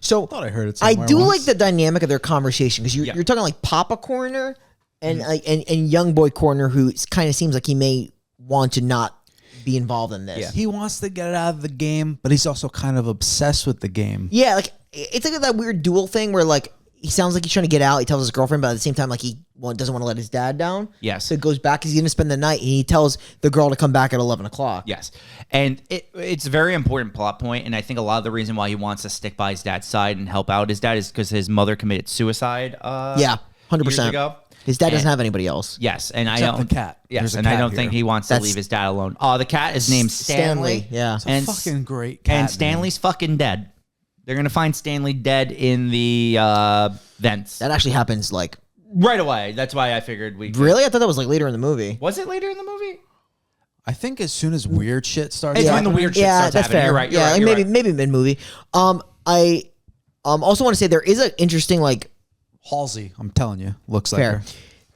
[SPEAKER 1] So
[SPEAKER 3] Thought I heard it
[SPEAKER 1] I
[SPEAKER 3] somewhere
[SPEAKER 1] do
[SPEAKER 3] once.
[SPEAKER 1] like the dynamic of their conversation because you're talking like Papa Coroner and and young boy Coroner who kind of seems like he may want to not be involved in this.
[SPEAKER 2] Yeah.
[SPEAKER 3] He wants to get it out of the game, but he's also kind of obsessed with the game.
[SPEAKER 1] Yeah, like it's like that weird dual thing where like he sounds like he's trying to get out. He tells his girlfriend, but at the same time, like he doesn't want to let his dad down.
[SPEAKER 2] Yes.
[SPEAKER 1] So he goes back. He's going to spend the night, and he tells the girl to come back at 11 o'clock.
[SPEAKER 2] Yes. And it's a very important plot point, and I think a lot of the reason why he wants to stick by his dad's side and help out his dad is because his mother committed suicide.
[SPEAKER 1] Yeah, 100%.
[SPEAKER 2] Years ago.
[SPEAKER 1] His dad doesn't
[SPEAKER 2] And-
[SPEAKER 1] have anybody else.
[SPEAKER 2] Yes, and I
[SPEAKER 3] Except
[SPEAKER 2] don't.
[SPEAKER 3] the cat.
[SPEAKER 2] Yes,
[SPEAKER 3] There's a
[SPEAKER 2] and I
[SPEAKER 3] cat
[SPEAKER 2] don't
[SPEAKER 3] here.
[SPEAKER 2] think he wants to
[SPEAKER 1] That's-
[SPEAKER 2] leave his dad alone. Oh, the cat is named Stanley.
[SPEAKER 1] Yeah.
[SPEAKER 3] It's a
[SPEAKER 2] And
[SPEAKER 3] fucking great cat.
[SPEAKER 2] And
[SPEAKER 3] name.
[SPEAKER 2] Stanley's fucking dead. They're gonna find Stanley dead in the vents
[SPEAKER 1] That actually happens like
[SPEAKER 2] right away. That's why I figured we.
[SPEAKER 1] really. I thought that was like later in the movie.
[SPEAKER 2] Was it later in the movie?
[SPEAKER 3] I think as soon as weird shit starts
[SPEAKER 2] It's when
[SPEAKER 3] happening,
[SPEAKER 2] the weird shit
[SPEAKER 1] Yeah,
[SPEAKER 2] starts
[SPEAKER 1] that's
[SPEAKER 2] happening.
[SPEAKER 1] fair.
[SPEAKER 2] You're right. You're
[SPEAKER 1] yeah,
[SPEAKER 2] right,
[SPEAKER 1] like
[SPEAKER 2] you're
[SPEAKER 1] maybe
[SPEAKER 2] right.
[SPEAKER 1] maybe mid movie. I also want to say there is an interesting like
[SPEAKER 3] Halsey, I'm telling you, looks like
[SPEAKER 1] fair.
[SPEAKER 3] her.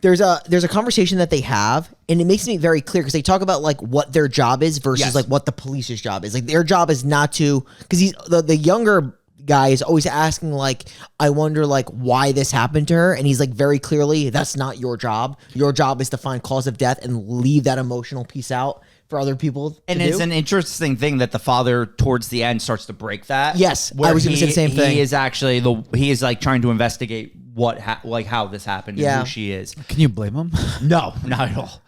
[SPEAKER 1] There's a conversation that they have, and it makes me very clear because they talk about like what their job is versus
[SPEAKER 2] Yes.
[SPEAKER 1] like what the police's job is. Like their job is not to because he's the younger guy is always asking like, I wonder like why this happened to her, and he's like very clearly that's not your job. Your job is to find cause of death and leave that emotional piece out for other people.
[SPEAKER 2] And
[SPEAKER 1] to
[SPEAKER 2] it's
[SPEAKER 1] do.
[SPEAKER 2] an interesting thing that the father towards the end starts to break that.
[SPEAKER 1] Yes, I
[SPEAKER 2] where
[SPEAKER 1] was gonna say the same thing.
[SPEAKER 2] He is actually he is like trying to investigate how this happened
[SPEAKER 1] Yeah.
[SPEAKER 2] and who she is.
[SPEAKER 3] Can you blame him?
[SPEAKER 2] No, not at all.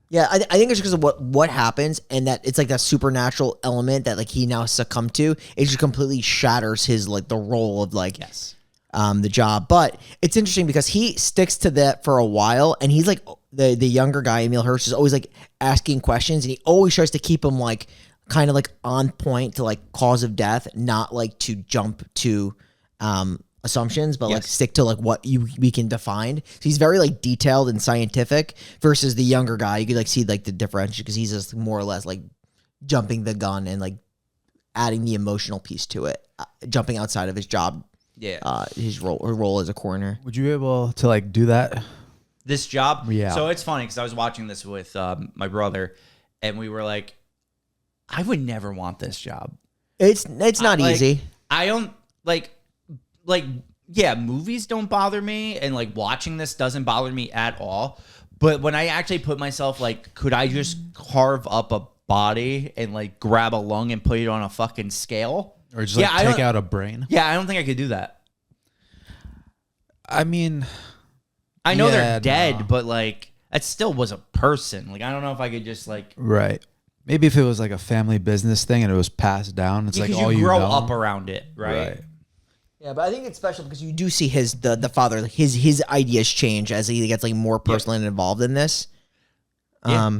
[SPEAKER 1] Yeah, I think it's because of what happens, and that it's like that supernatural element that like he now succumbed to. It just completely shatters his like the role of like
[SPEAKER 2] Yes.
[SPEAKER 1] the job. But it's interesting because he sticks to that for a while, and he's like the younger guy, Emile Hirsch, is always like asking questions, and he always tries to keep him like kind of like on point to like cause of death, not like to jump to assumptions, but like
[SPEAKER 2] Yes.
[SPEAKER 1] stick to like what we can define. So he's very like detailed and scientific versus the younger guy. You could like see like the difference because he's just more or less like jumping the gun and like adding the emotional piece to it, jumping outside of his job,
[SPEAKER 2] Yeah.
[SPEAKER 1] his role as a coroner.
[SPEAKER 3] Would you be able to like do that?
[SPEAKER 2] This job.
[SPEAKER 3] Yeah.
[SPEAKER 2] So it's funny because I was watching this with my brother, and we were like, I would never want this job.
[SPEAKER 1] It's not
[SPEAKER 2] Like,
[SPEAKER 1] easy.
[SPEAKER 2] I don't like yeah, movies don't bother me, and like watching this doesn't bother me at all. But when I actually put myself like, could I just carve up a body and like grab a lung and put it on a fucking scale?
[SPEAKER 3] Or just like
[SPEAKER 2] I
[SPEAKER 3] take
[SPEAKER 2] don't-
[SPEAKER 3] out a brain?
[SPEAKER 2] Yeah, I don't think I could do that.
[SPEAKER 3] I mean,
[SPEAKER 2] I know
[SPEAKER 3] Yeah,
[SPEAKER 2] they're dead,
[SPEAKER 3] no.
[SPEAKER 2] but like that still was a person. Like I don't know if I could just like
[SPEAKER 3] right. Maybe if it was like a family business thing and it was passed down, it's like
[SPEAKER 2] because
[SPEAKER 3] all
[SPEAKER 2] you
[SPEAKER 3] you
[SPEAKER 2] grow
[SPEAKER 3] know.
[SPEAKER 2] up around it, right?
[SPEAKER 1] Yeah, but I think it's special because you do see the father, like his ideas change as he gets like more personally involved in this.
[SPEAKER 2] Yeah.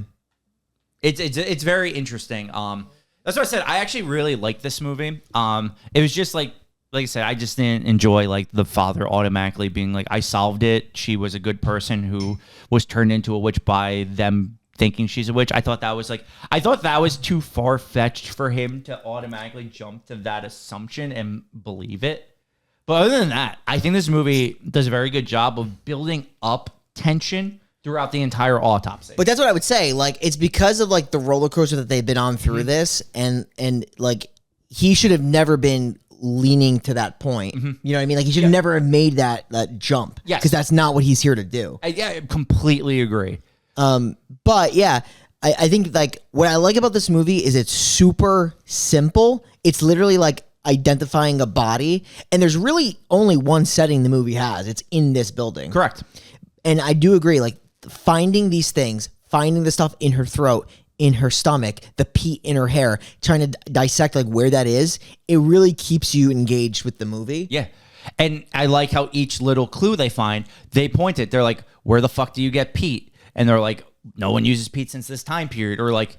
[SPEAKER 2] It's very interesting. That's what I said. I actually really like this movie. It was just like like I said, I just didn't enjoy like the father automatically being like, I solved it. She was a good person who was turned into a witch by them thinking she's a witch. I thought that was too far fetched for him to automatically jump to that assumption and believe it. But other than that, I think this movie does a very good job of building up tension throughout the entire autopsy.
[SPEAKER 1] But that's what I would say. Like, it's because of like the roller coaster that they've been on through this, and like he should have never been leaning to that point. You know what I mean? Like, he should never have made that jump.
[SPEAKER 2] Yes.
[SPEAKER 1] Because that's not what he's here to do.
[SPEAKER 2] I completely agree.
[SPEAKER 1] But yeah, I think like what I like about this movie is it's super simple. It's literally like identifying a body, and there's really only one setting the movie has. It's in this building.
[SPEAKER 2] Correct.
[SPEAKER 1] And I do agree, like finding these things, finding the stuff in her throat, in her stomach, the peat in her hair, trying to dissect like where that is, it really keeps you engaged with the movie.
[SPEAKER 2] Yeah. And I like how each little clue they find, they point it. They're like, where the fuck do you get peat? And they're like, no one uses peat since this time period. Or like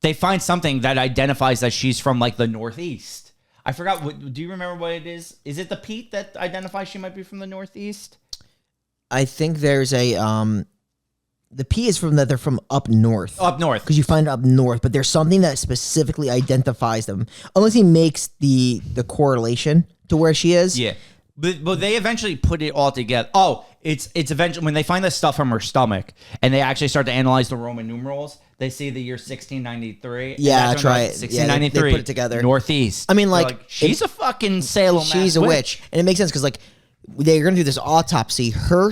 [SPEAKER 2] they find something that identifies that she's from like the Northeast. I forgot. Do you remember what it is? Is it the peat that identifies she might be from the Northeast?
[SPEAKER 1] I think there's a the P is from that they're from up north.
[SPEAKER 2] Up north.
[SPEAKER 1] Because you find it up north, but there's something that specifically identifies them. Unless he makes the correlation to where she is.
[SPEAKER 2] Yeah. But they eventually put it all together. Oh, it's eventually when they find the stuff from her stomach and they actually start to analyze the Roman numerals, they see the year 1693.
[SPEAKER 1] Yeah, that's right.
[SPEAKER 2] 1693.
[SPEAKER 1] Yeah, they put it together.
[SPEAKER 2] Northeast.
[SPEAKER 1] I mean,
[SPEAKER 2] They're
[SPEAKER 1] like
[SPEAKER 2] she's a fucking Salem.
[SPEAKER 1] She's a witch. And it makes sense because like they're going to do this autopsy. Her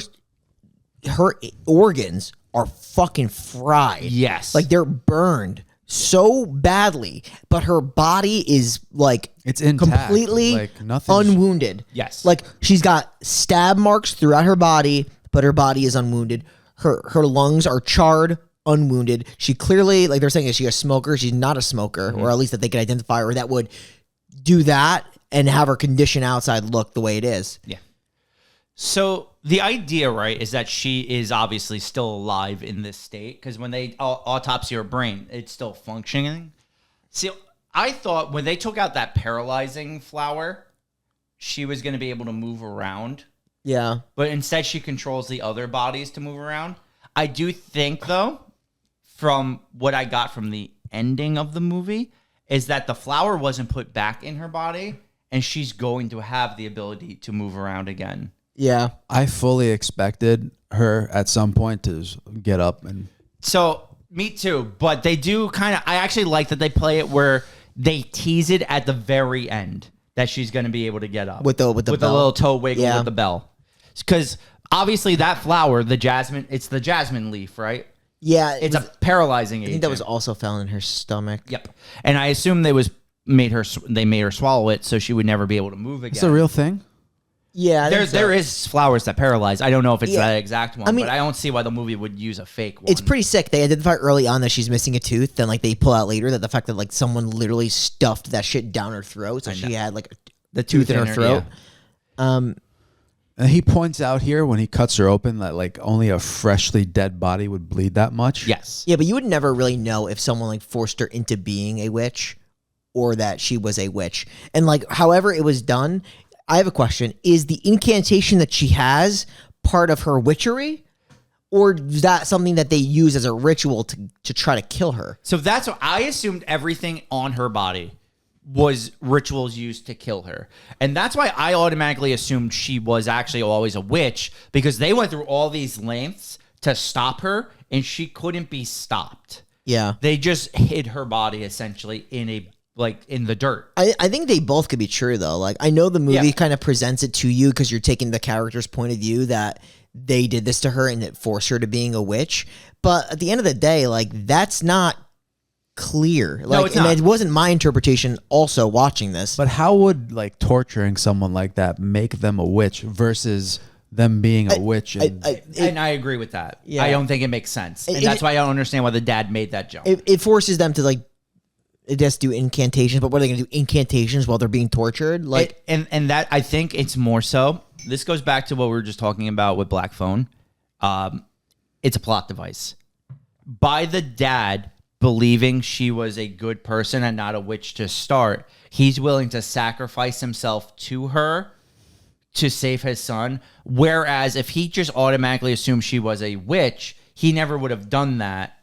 [SPEAKER 1] organs are fucking fried.
[SPEAKER 2] Yes.
[SPEAKER 1] Like they're burned so badly, but her body is like
[SPEAKER 3] It's intact.
[SPEAKER 1] completely
[SPEAKER 3] Like, nothing's-
[SPEAKER 1] unwounded.
[SPEAKER 2] Yes.
[SPEAKER 1] Like she's got stab marks throughout her body, but her body is unwounded. Her lungs are charred, unwounded. She clearly, like they're saying, is she a smoker? She's not a smoker, or at least that they can identify her that would do that and have her condition outside look the way it is.
[SPEAKER 2] Yeah. So the idea, right, is that she is obviously still alive in this state because when they autopsy her brain, it's still functioning. See, I thought when they took out that paralyzing flower, she was going to be able to move around.
[SPEAKER 1] Yeah.
[SPEAKER 2] But instead, she controls the other bodies to move around. I do think, though, from what I got from the ending of the movie, is that the flower wasn't put back in her body, and she's going to have the ability to move around again.
[SPEAKER 1] Yeah.
[SPEAKER 3] I fully expected her at some point to get up and.
[SPEAKER 2] So, me too. But they do kind of. I actually like that they play it where they tease it at the very end that she's going to be able to get up
[SPEAKER 1] With the bell.
[SPEAKER 2] little toe wiggle
[SPEAKER 1] Yeah.
[SPEAKER 2] with the bell. Because obviously that flower, the jasmine, it's the jasmine leaf, right?
[SPEAKER 1] Yeah.
[SPEAKER 2] It's a paralyzing agent.
[SPEAKER 1] I think that was also found in her stomach.
[SPEAKER 2] Yep. And I assume they made her swallow it so she would never be able to move again.
[SPEAKER 3] It's a real thing.
[SPEAKER 1] Yeah. I think so.
[SPEAKER 2] There is flowers that paralyze. I don't know if it's
[SPEAKER 1] Yeah.
[SPEAKER 2] that exact one,
[SPEAKER 1] I mean,
[SPEAKER 2] but I don't see why the movie would use a fake one.
[SPEAKER 1] It's pretty sick. They identify early on that she's missing a tooth, then like they pull out later that the fact that like someone literally stuffed that shit down her throat, so she had like the tooth in her throat.
[SPEAKER 2] yeah.
[SPEAKER 3] And he points out here when he cuts her open that like only a freshly dead body would bleed that much.
[SPEAKER 2] Yes.
[SPEAKER 1] Yeah, but you would never really know if someone like forced her into being a witch or that she was a witch. And like however it was done, I have a question. Is the incantation that she has part of her witchery? Or is that something that they use as a ritual to try to kill her?
[SPEAKER 2] So that's what I assumed everything on her body was rituals used to kill her. And that's why I automatically assumed she was actually always a witch because they went through all these lengths to stop her and she couldn't be stopped.
[SPEAKER 1] Yeah.
[SPEAKER 2] They just hid her body essentially in the dirt.
[SPEAKER 1] I think they both could be true though. Like I know the movie
[SPEAKER 2] Yeah.
[SPEAKER 1] kind of presents it to you because you're taking the character's point of view that they did this to her and it forced her to being a witch. But at the end of the day, like that's not clear. Like,
[SPEAKER 2] No, it's not.
[SPEAKER 1] And it wasn't my interpretation also watching this.
[SPEAKER 3] But how would like torturing someone like that make them a witch versus them being a witch? And
[SPEAKER 2] And I agree with that.
[SPEAKER 1] Yeah.
[SPEAKER 2] I don't think it makes sense. And
[SPEAKER 1] It-
[SPEAKER 2] that's why I don't understand why the dad made that jump.
[SPEAKER 1] it forces them to like just do incantations, but what are they gonna do? Incantations while they're being tortured? Like
[SPEAKER 2] and that I think it's more so. This goes back to what we were just talking about with Black Phone. It's a plot device by the dad believing she was a good person and not a witch to start, he's willing to sacrifice himself to her to save his son. Whereas if he just automatically assumed she was a witch, he never would have done that.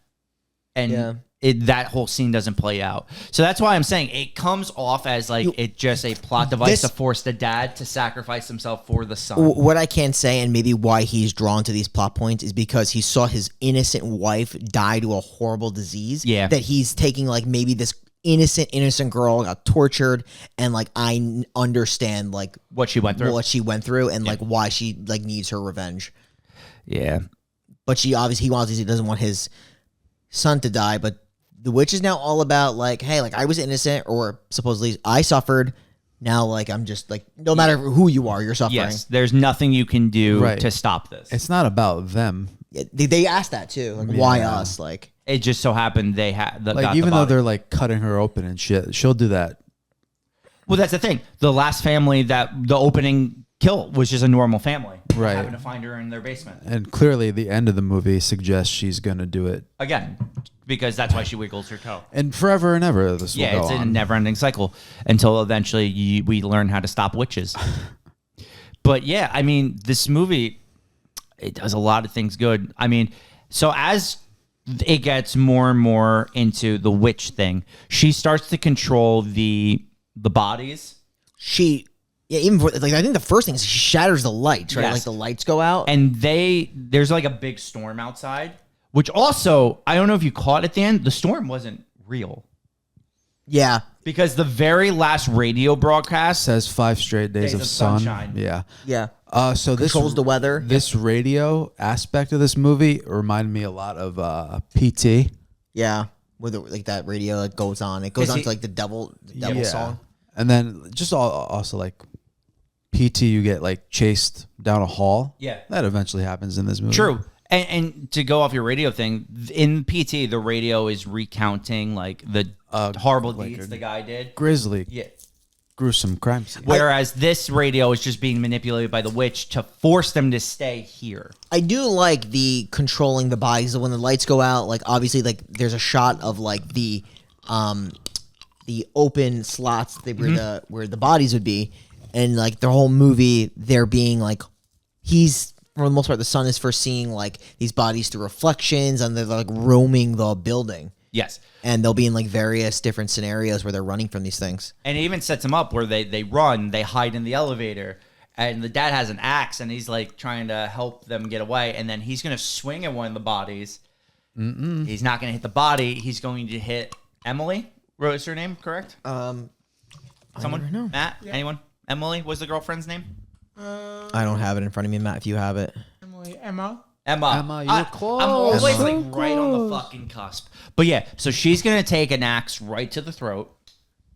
[SPEAKER 2] And that whole scene doesn't play out. So that's why I'm saying it comes off as like it's just a plot device to force the dad to sacrifice himself for the son.
[SPEAKER 1] What I can say, and maybe why he's drawn to these plot points, is because he saw his innocent wife die to a horrible disease.
[SPEAKER 2] Yeah.
[SPEAKER 1] That he's taking like maybe this innocent girl got tortured, and like I understand like
[SPEAKER 2] What she went through.
[SPEAKER 1] and like why she like needs her revenge.
[SPEAKER 2] Yeah.
[SPEAKER 1] But he obviously doesn't want his son to die, but the witch is now all about like, hey, like I was innocent, or supposedly I suffered. Now, like I'm just like, no matter who you are, you're suffering.
[SPEAKER 2] Yes, there's nothing you can do to stop this.
[SPEAKER 3] It's not about them.
[SPEAKER 1] They asked that too. Like, why us? Like
[SPEAKER 2] it just so happened they had
[SPEAKER 3] like even though they're like cutting her open and shit, she'll do that.
[SPEAKER 2] Well, that's the thing. The last family that the opening kill was just a normal family.
[SPEAKER 3] Right.
[SPEAKER 2] Happened to find her in their basement.
[SPEAKER 3] And clearly, the end of the movie suggests she's gonna do it
[SPEAKER 2] Again, because that's why she wiggles her toe.
[SPEAKER 3] and forever and ever. This will go
[SPEAKER 2] It's
[SPEAKER 3] on.
[SPEAKER 2] a never-ending cycle until eventually we learn how to stop witches. But yeah, I mean, this movie, it does a lot of things good. I mean, so as it gets more and more into the witch thing, she starts to control the bodies.
[SPEAKER 1] even for, like I think the first thing is she shatters the lights, right?
[SPEAKER 2] Yes.
[SPEAKER 1] Like the lights go out.
[SPEAKER 2] And there's like a big storm outside, which also, I don't know if you caught at the end, the storm wasn't real.
[SPEAKER 1] Yeah.
[SPEAKER 2] Because the very last radio broadcast
[SPEAKER 3] says 5 straight days of
[SPEAKER 2] sunshine.
[SPEAKER 3] Yeah.
[SPEAKER 1] Yeah.
[SPEAKER 3] So this
[SPEAKER 1] Controls the weather.
[SPEAKER 3] This radio aspect of this movie reminded me a lot of PT.
[SPEAKER 1] Yeah. With like that radio that goes on. It goes on to like the devil song.
[SPEAKER 3] And then just also like PT, you get like chased down a hall.
[SPEAKER 2] Yeah.
[SPEAKER 3] That eventually happens in this movie.
[SPEAKER 2] True. And to go off your radio thing, in PT, the radio is recounting like the horrible
[SPEAKER 3] like
[SPEAKER 2] deeds the guy did.
[SPEAKER 3] Grisly,
[SPEAKER 2] Yeah.
[SPEAKER 3] gruesome crime scene.
[SPEAKER 2] Whereas this radio is just being manipulated by the witch to force them to stay here.
[SPEAKER 1] I do like the controlling the bodies. When the lights go out, like obviously, like there's a shot of like the open slots where the bodies would be, and like the whole movie, they're being like, he's for the most part, the son is first seeing like these bodies through reflections, and they're like roaming the building.
[SPEAKER 2] Yes.
[SPEAKER 1] And they'll be in like various different scenarios where they're running from these things.
[SPEAKER 2] And it even sets them up where they run, they hide in the elevator, and the dad has an axe, and he's like trying to help them get away, and then he's going to swing at one of the bodies. He's not going to hit the body. He's going to hit Emily. What's her name, correct?
[SPEAKER 1] I
[SPEAKER 2] Someone?
[SPEAKER 1] never know.
[SPEAKER 2] Matt? Yeah. Anyone? Emily was the girlfriend's name?
[SPEAKER 1] I don't have it in front of me, Matt. If you have it,
[SPEAKER 2] Emma,
[SPEAKER 3] you're close.
[SPEAKER 2] I'm always
[SPEAKER 3] Emma.
[SPEAKER 2] like right on the fucking cusp. But yeah, so she's going to take an axe right to the throat.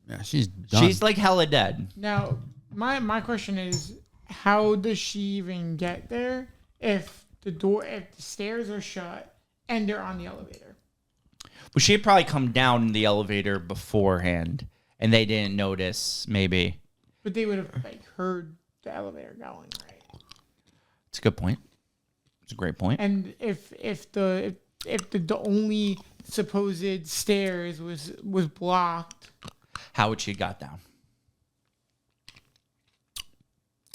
[SPEAKER 3] Yeah, she's done.
[SPEAKER 2] She's like hella dead.
[SPEAKER 4] Now, my question is, how does she even get there if the stairs are shut and they're on the elevator?
[SPEAKER 2] Well, she'd probably come down in the elevator beforehand, and they didn't notice, maybe.
[SPEAKER 4] But they would have like heard the elevator going, right?
[SPEAKER 2] It's a good point. It's a great point.
[SPEAKER 4] And if the only supposed stairs was blocked,
[SPEAKER 2] How would she have got down?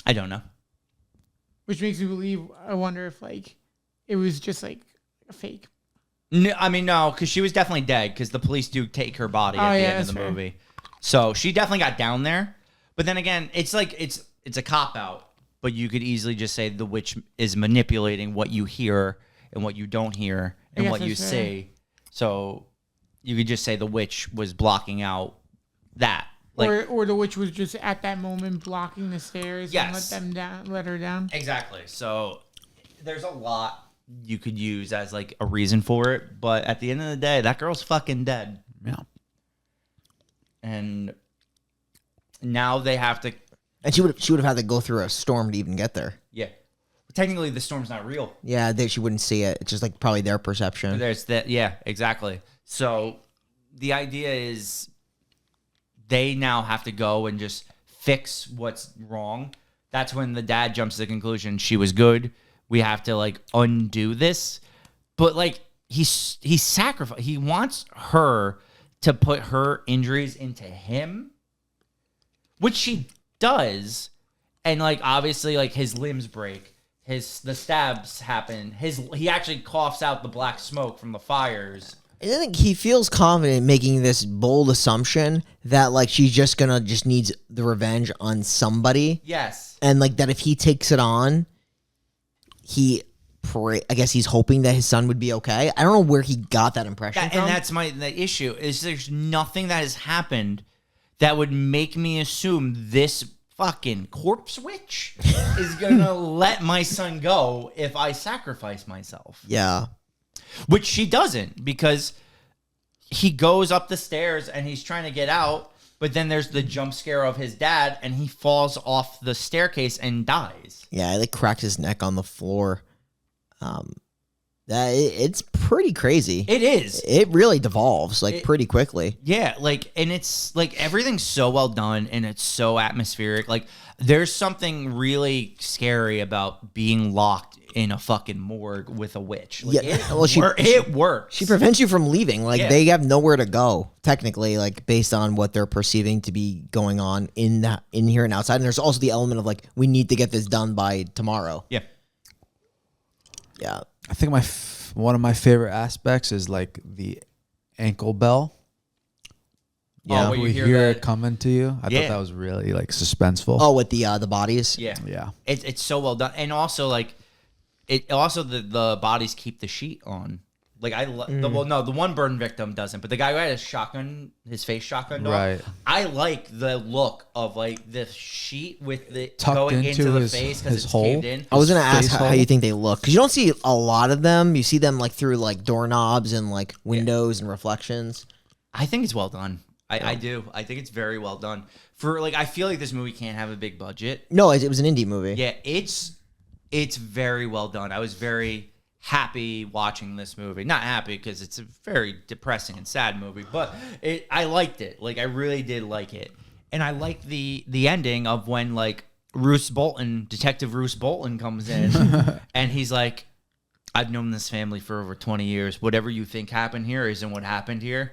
[SPEAKER 2] I don't know.
[SPEAKER 4] which makes me believe, I wonder if like it was just like a fake.
[SPEAKER 2] No, I mean, no, because she was definitely dead, because the police do take her body at the end of the
[SPEAKER 4] fair.
[SPEAKER 2] movie. So she definitely got down there. But then again, it's like it's a cop-out. But you could easily just say the witch is manipulating what you hear and what you don't hear and
[SPEAKER 4] Yes,
[SPEAKER 2] what you
[SPEAKER 4] that's fair.
[SPEAKER 2] see. So you could just say the witch was blocking out that. Like,
[SPEAKER 4] Or the witch was just at that moment blocking the stairs
[SPEAKER 2] Yes.
[SPEAKER 4] and let her down.
[SPEAKER 2] exactly. So there's a lot you could use as like a reason for it. But at the end of the day, that girl's fucking dead.
[SPEAKER 3] Yeah.
[SPEAKER 2] And now they have to.
[SPEAKER 1] and she would have had to go through a storm to even get there.
[SPEAKER 2] Yeah. Technically, the storm's not real.
[SPEAKER 1] Yeah, she wouldn't see it. It's just like probably their perception.
[SPEAKER 2] There's that. Yeah, exactly. So the idea is they now have to go and just fix what's wrong. That's when the dad jumps to the conclusion she was good. We have to like undo this. But like he sacrificed. He wants her to put her injuries into him, which she does, and like obviously like his limbs break, the stabs happen, he actually coughs out the black smoke from the fires.
[SPEAKER 1] I think he feels confident making this bold assumption that like she's just needs the revenge on somebody.
[SPEAKER 2] Yes,
[SPEAKER 1] and like that if he takes it on, I guess he's hoping that his son would be okay. I don't know where he got that impression from.
[SPEAKER 2] And that's the issue is there's nothing that has happened that would make me assume this fucking corpse witch is gonna let my son go if I sacrifice myself.
[SPEAKER 1] Yeah.
[SPEAKER 2] Which she doesn't, because he goes up the stairs and he's trying to get out, but then there's the jump scare of his dad and he falls off the staircase and dies.
[SPEAKER 1] Yeah, he like cracked his neck on the floor. It's pretty crazy.
[SPEAKER 2] It is.
[SPEAKER 1] It really devolves pretty quickly.
[SPEAKER 2] Yeah, like, and it's like everything's so well done and it's so atmospheric. Like, there's something really scary about being locked in a fucking morgue with a witch. Like, it works.
[SPEAKER 1] She prevents you from leaving. Like, they have nowhere to go, technically, like, based on what they're perceiving to be going on in here and outside. And there's also the element of, like, we need to get this done by tomorrow.
[SPEAKER 2] Yeah.
[SPEAKER 1] Yeah.
[SPEAKER 3] I think one of my favorite aspects is like the ankle bell.
[SPEAKER 2] Yeah,
[SPEAKER 3] we hear it coming to you. I thought that was really like suspenseful.
[SPEAKER 1] Oh, with the bodies.
[SPEAKER 2] Yeah,
[SPEAKER 3] yeah.
[SPEAKER 2] It's so well done, and also like the bodies keep the sheet on. Like the one burn victim doesn't, but the guy who had his face shotgunned
[SPEAKER 3] right.
[SPEAKER 2] off. I like the look of like the sheet with the
[SPEAKER 3] tucked
[SPEAKER 2] going into the
[SPEAKER 3] his
[SPEAKER 2] face because it's
[SPEAKER 3] hole.
[SPEAKER 2] caved in.
[SPEAKER 1] I was gonna ask how you think they look, because you don't see a lot of them. You see them like through like doorknobs and like windows and reflections.
[SPEAKER 2] I think it's well done. I do. I think it's very well done. For like, I feel like this movie can't have a big budget.
[SPEAKER 1] No, it was an indie movie.
[SPEAKER 2] Yeah, it's very well done. I was very happy watching this movie. Not happy because it's a very depressing and sad movie, but I liked it. Like, I really did like it. And I liked the ending of when like Detective Roose Bolton comes in and he's like, I've known this family for over 20 years. Whatever you think happened here isn't what happened here.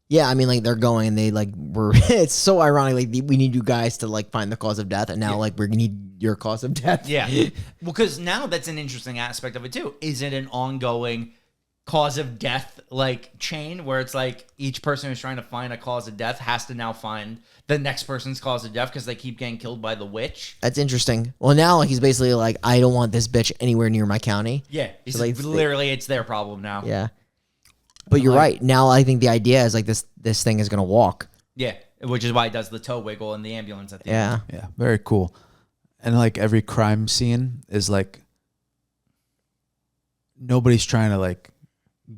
[SPEAKER 1] Yeah, I mean, like, they're going and they, like, were... It's so ironic. Like, we need you guys to, like, find the cause of death, and now, like, we need your cause of death.
[SPEAKER 2] Yeah. Well, because now that's an interesting aspect of it, too. Is it an ongoing cause of death, like, chain, where it's, like, each person who's trying to find a cause of death has to now find the next person's cause of death because they keep getting killed by the witch?
[SPEAKER 1] That's interesting. Well, now, like, he's basically like, I don't want this bitch anywhere near my county.
[SPEAKER 2] Yeah. He's
[SPEAKER 1] So, like,
[SPEAKER 2] literally, it's their problem now.
[SPEAKER 1] Yeah. But you're right. Now I think the idea is like this thing is gonna walk.
[SPEAKER 2] Yeah, which is why it does the toe wiggle in the ambulance at the end.
[SPEAKER 3] Yeah, very cool. And like every crime scene is like nobody's trying to like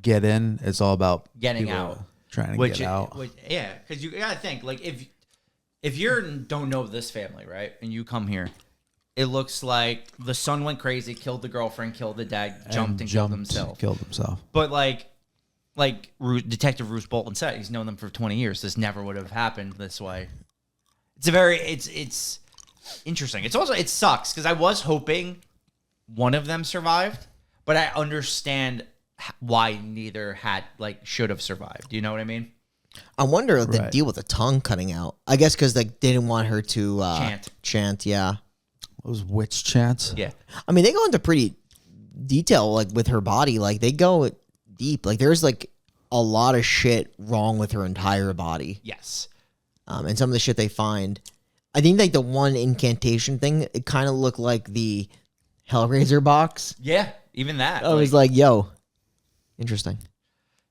[SPEAKER 3] get in. It's all about
[SPEAKER 2] Getting
[SPEAKER 3] people
[SPEAKER 2] out.
[SPEAKER 3] trying to get out.
[SPEAKER 2] Yeah, because you gotta think like if you don't know this family, right, and you come here, it looks like the son went crazy, killed the girlfriend, killed the dad, jumped and killed himself. But like Detective Roose Bolton said, he's known them for 20 years. This never would have happened this way. It's interesting. It's also, it sucks because I was hoping one of them survived, but I understand why neither should have survived. Do you know what I mean?
[SPEAKER 1] I wonder the deal with the tongue cutting out. I guess because like they didn't want her to chant. Yeah,
[SPEAKER 3] those witch chants.
[SPEAKER 2] Yeah,
[SPEAKER 1] I mean they go into pretty detail like with her body. Like they go deep. Like there's like a lot of shit wrong with her entire body.
[SPEAKER 2] Yes.
[SPEAKER 1] And some of the shit they find, I think like the one incantation thing, it kind of looked like the Hellraiser box.
[SPEAKER 2] Yeah, even that.
[SPEAKER 1] I was like, yo, interesting.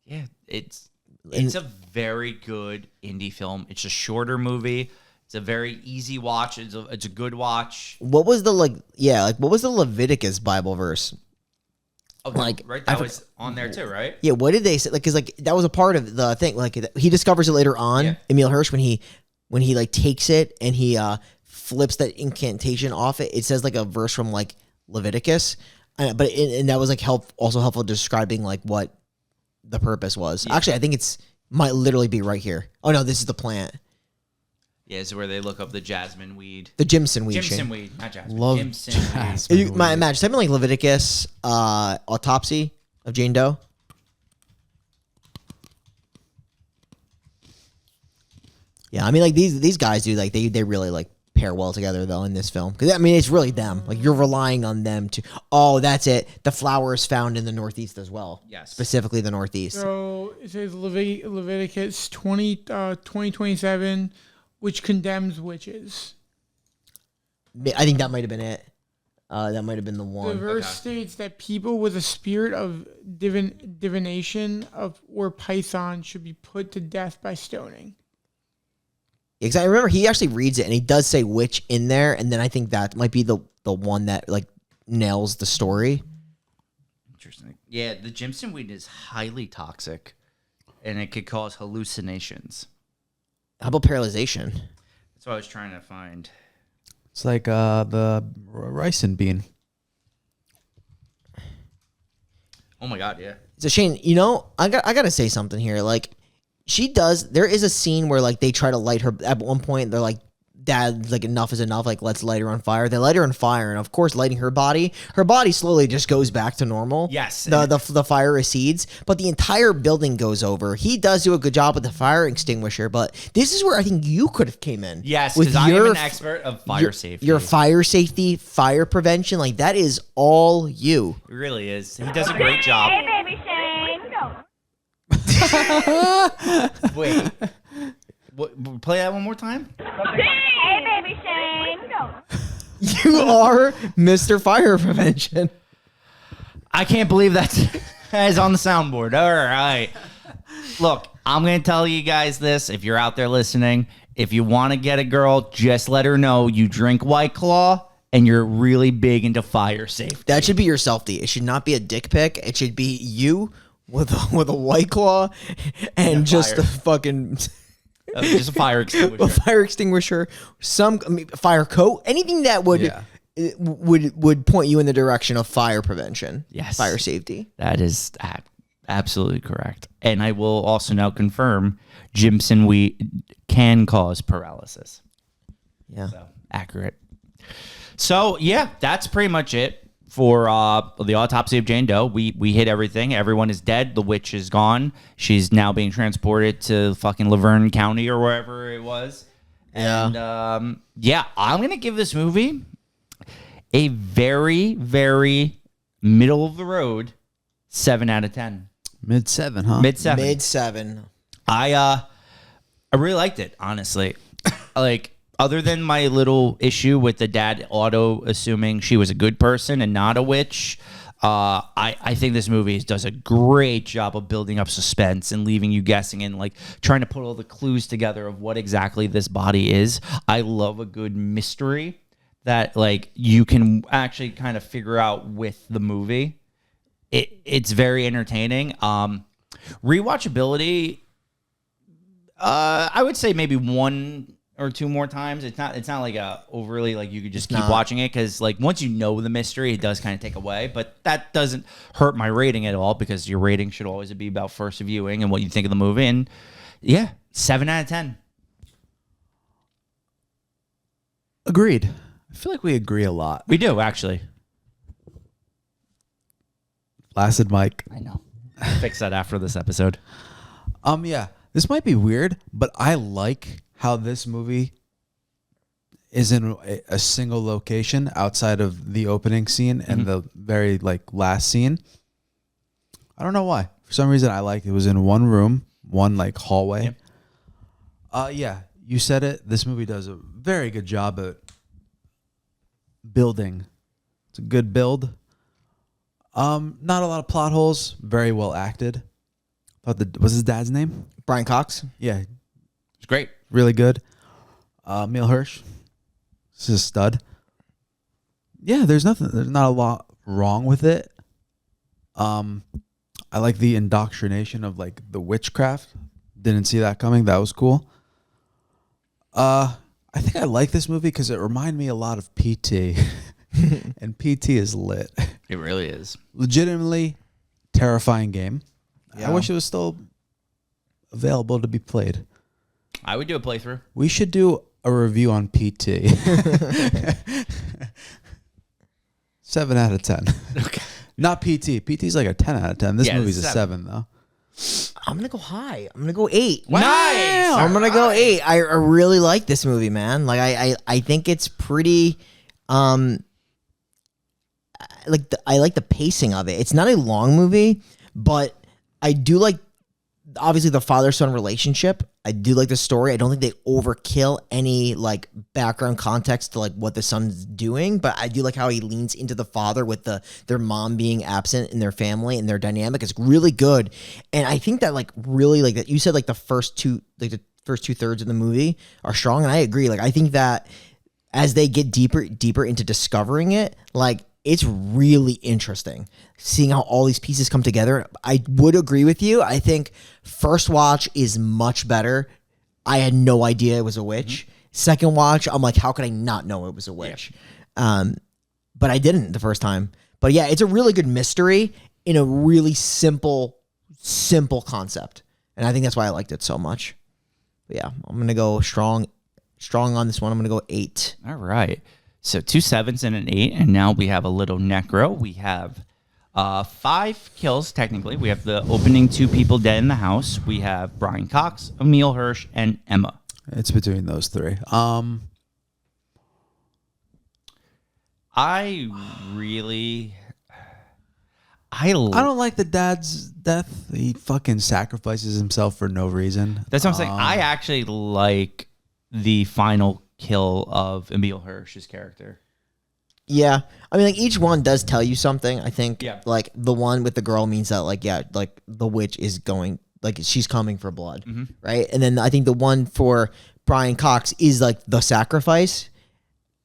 [SPEAKER 2] Yeah, it's a very good indie film. It's a shorter movie. It's a very easy watch. It's a good watch.
[SPEAKER 1] What was the what was the Leviticus Bible verse?
[SPEAKER 2] Oh, like right, that was on there too, right?
[SPEAKER 1] Yeah, what did they say? Like, cause like that was a part of the thing. Like he discovers it later on. Yeah. Emile Hirsch when he like takes it and he flips that incantation off it. It says like a verse from like Leviticus, and that was like helpful describing like what the purpose was. Yeah. Actually, I think might literally be right here. Oh no, this is the plant.
[SPEAKER 2] Yeah, it's where they look up the jasmine weed.
[SPEAKER 1] The Jimson weed.
[SPEAKER 2] Jimson weed, not jasmine.
[SPEAKER 3] Love
[SPEAKER 2] Jimson
[SPEAKER 3] jasmine
[SPEAKER 2] weed.
[SPEAKER 3] weed.
[SPEAKER 1] Imagine something like Leviticus, Autopsy of Jane Doe. Yeah, I mean, like these guys do like they really like pair well together though in this film because I mean it's really them. Like you're relying on them to. Oh, that's it. The flower is found in the Northeast as well.
[SPEAKER 2] Yes,
[SPEAKER 1] specifically the Northeast.
[SPEAKER 4] So it says Leviticus 20:27, which condemns witches.
[SPEAKER 1] I think that might have been it. That might have been the one.
[SPEAKER 4] The verse states that people with a spirit of divination or python should be put to death by stoning.
[SPEAKER 1] Because I remember he actually reads it and he does say witch in there, and then I think that might be the one that like nails the story.
[SPEAKER 2] Interesting. Yeah, the Jimson weed is highly toxic, and it could cause hallucinations.
[SPEAKER 1] How about paralyzation?
[SPEAKER 2] That's what I was trying to find.
[SPEAKER 3] It's like the ricin bean.
[SPEAKER 2] Oh my god, yeah.
[SPEAKER 1] So Shane, you know, I gotta say something here. Like, there is a scene where like they try to light her at one point. They're like, Dad, like enough is enough. Like, let's light her on fire. They light her on fire, and of course, lighting her body slowly just goes back to normal.
[SPEAKER 2] Yes.
[SPEAKER 1] The fire recedes, but the entire building goes over. He does do a good job with the fire extinguisher, but this is where I think you could have came in.
[SPEAKER 2] Yes, because I am an expert of fire safety.
[SPEAKER 1] Your fire safety, fire prevention, like that is all you.
[SPEAKER 2] It really is. He does a great job.
[SPEAKER 5] Hey, baby Shane.
[SPEAKER 2] Wait. What, play that one more time?
[SPEAKER 5] Hey, baby Shane.
[SPEAKER 1] You are Mr. Fire Prevention.
[SPEAKER 2] I can't believe that is on the soundboard. All right. Look, I'm going to tell you guys this. If you're out there listening, if you want to get a girl, just let her know you drink White Claw and you're really big into fire safety.
[SPEAKER 1] That should be your selfie. It should not be a dick pic. It should be you with a White Claw and just a fucking...
[SPEAKER 2] Just a fire extinguisher.
[SPEAKER 1] A fire extinguisher, fire coat, anything that would point you in the direction of fire prevention.
[SPEAKER 2] Yes.
[SPEAKER 1] Fire safety.
[SPEAKER 2] That is absolutely correct. And I will also now confirm Jimson weed can cause paralysis.
[SPEAKER 1] Yeah.
[SPEAKER 2] So, accurate. So, yeah, that's pretty much it for the autopsy of Jane Doe. We hit everything. Everyone is dead. The witch is gone. She's now being transported to fucking Laverne County or wherever it was.
[SPEAKER 1] Yeah.
[SPEAKER 2] And, I'm going to give this movie a very, very middle of the road 7 out of 10.
[SPEAKER 3] Mid 7, huh?
[SPEAKER 2] Mid 7.
[SPEAKER 1] Mid 7.
[SPEAKER 2] I really liked it, honestly. Like, other than my little issue with the dad assuming she was a good person and not a witch, I think this movie does a great job of building up suspense and leaving you guessing and like trying to put all the clues together of what exactly this body is. I love a good mystery that like you can actually kind of figure out with the movie. It's very entertaining. Rewatchability, I would say maybe 1 or 2 more times. It's not like a overly like you could just keep watching it because like once you know the mystery, it does kind of take away. But that doesn't hurt my rating at all because your rating should always be about first viewing and what you think of the movie. And yeah, 7 out of 10.
[SPEAKER 3] Agreed. I feel like we agree a lot.
[SPEAKER 2] We do actually.
[SPEAKER 3] Flaccid Mike.
[SPEAKER 2] I know. Fix that after this episode.
[SPEAKER 3] Yeah. This might be weird, but I like how this movie is in a single location outside of the opening scene and the very like last scene. I don't know why. For some reason, I like it was in one room, one like hallway. Yep. Yeah, you said it. This movie does a very good job at building. It's a good build. Not a lot of plot holes. Very well acted. What's his dad's name?
[SPEAKER 1] Brian Cox.
[SPEAKER 3] Yeah,
[SPEAKER 2] It's great.
[SPEAKER 3] really good. Emile Hirsch. This is a stud. Yeah, there's not a lot wrong with it. I like the indoctrination of like the witchcraft. Didn't see that coming. That was cool. I think I like this movie because it reminded me a lot of PT. And PT is lit.
[SPEAKER 2] It really is.
[SPEAKER 3] Legitimately terrifying game.
[SPEAKER 1] Yeah.
[SPEAKER 3] I wish it was still available to be played.
[SPEAKER 2] I would do a playthrough.
[SPEAKER 3] We should do a review on PT. 7 out of 10.
[SPEAKER 2] Okay.
[SPEAKER 3] Not PT. PT's like a 10 out of 10. This
[SPEAKER 2] Yeah,
[SPEAKER 3] movie's a
[SPEAKER 2] 7.
[SPEAKER 3] 7 though.
[SPEAKER 1] I'm gonna go high. I'm gonna go 8.
[SPEAKER 2] Nice.
[SPEAKER 1] I'm gonna go 8. I really like this movie, man. Like I think it's pretty. I like the pacing of it. It's not a long movie, but I do like obviously the father-son relationship. I do like the story. I don't think they overkill any like background context to like what the son's doing, but I do like how he leans into the father with their mom being absent in their family and their dynamic is really good. And I think that like really like that you said like the first two thirds of the movie are strong, and I agree. Like I think that as they get deeper into discovering it, like it's really interesting seeing how all these pieces come together. I would agree with you. I think first watch is much better. I had no idea it was a witch. Second watch, I'm like, how could I not know it was a witch? But I didn't the first time. But yeah, it's a really good mystery in a really simple concept. And I think that's why I liked it so much. But yeah, I'm going to go strong on this one. I'm going to go 8.
[SPEAKER 2] All right. So 2 7s and an 8, and now we have a little necro. We have 5 kills, technically. We have the opening 2 people dead in the house. We have Brian Cox, Emile Hirsch, and Emma.
[SPEAKER 3] It's between those 3.
[SPEAKER 2] I
[SPEAKER 3] don't like the dad's death. He fucking sacrifices himself for no reason.
[SPEAKER 2] That's what I'm saying. I actually like the final kill of Emile Hirsch's character.
[SPEAKER 1] Yeah. I mean, like, each one does tell you something, I think.
[SPEAKER 2] Yeah.
[SPEAKER 1] Like, the one with the girl means that, like, yeah, like, the witch is going, like, she's coming for blood, right? And then I think the one for Brian Cox is, like, the sacrifice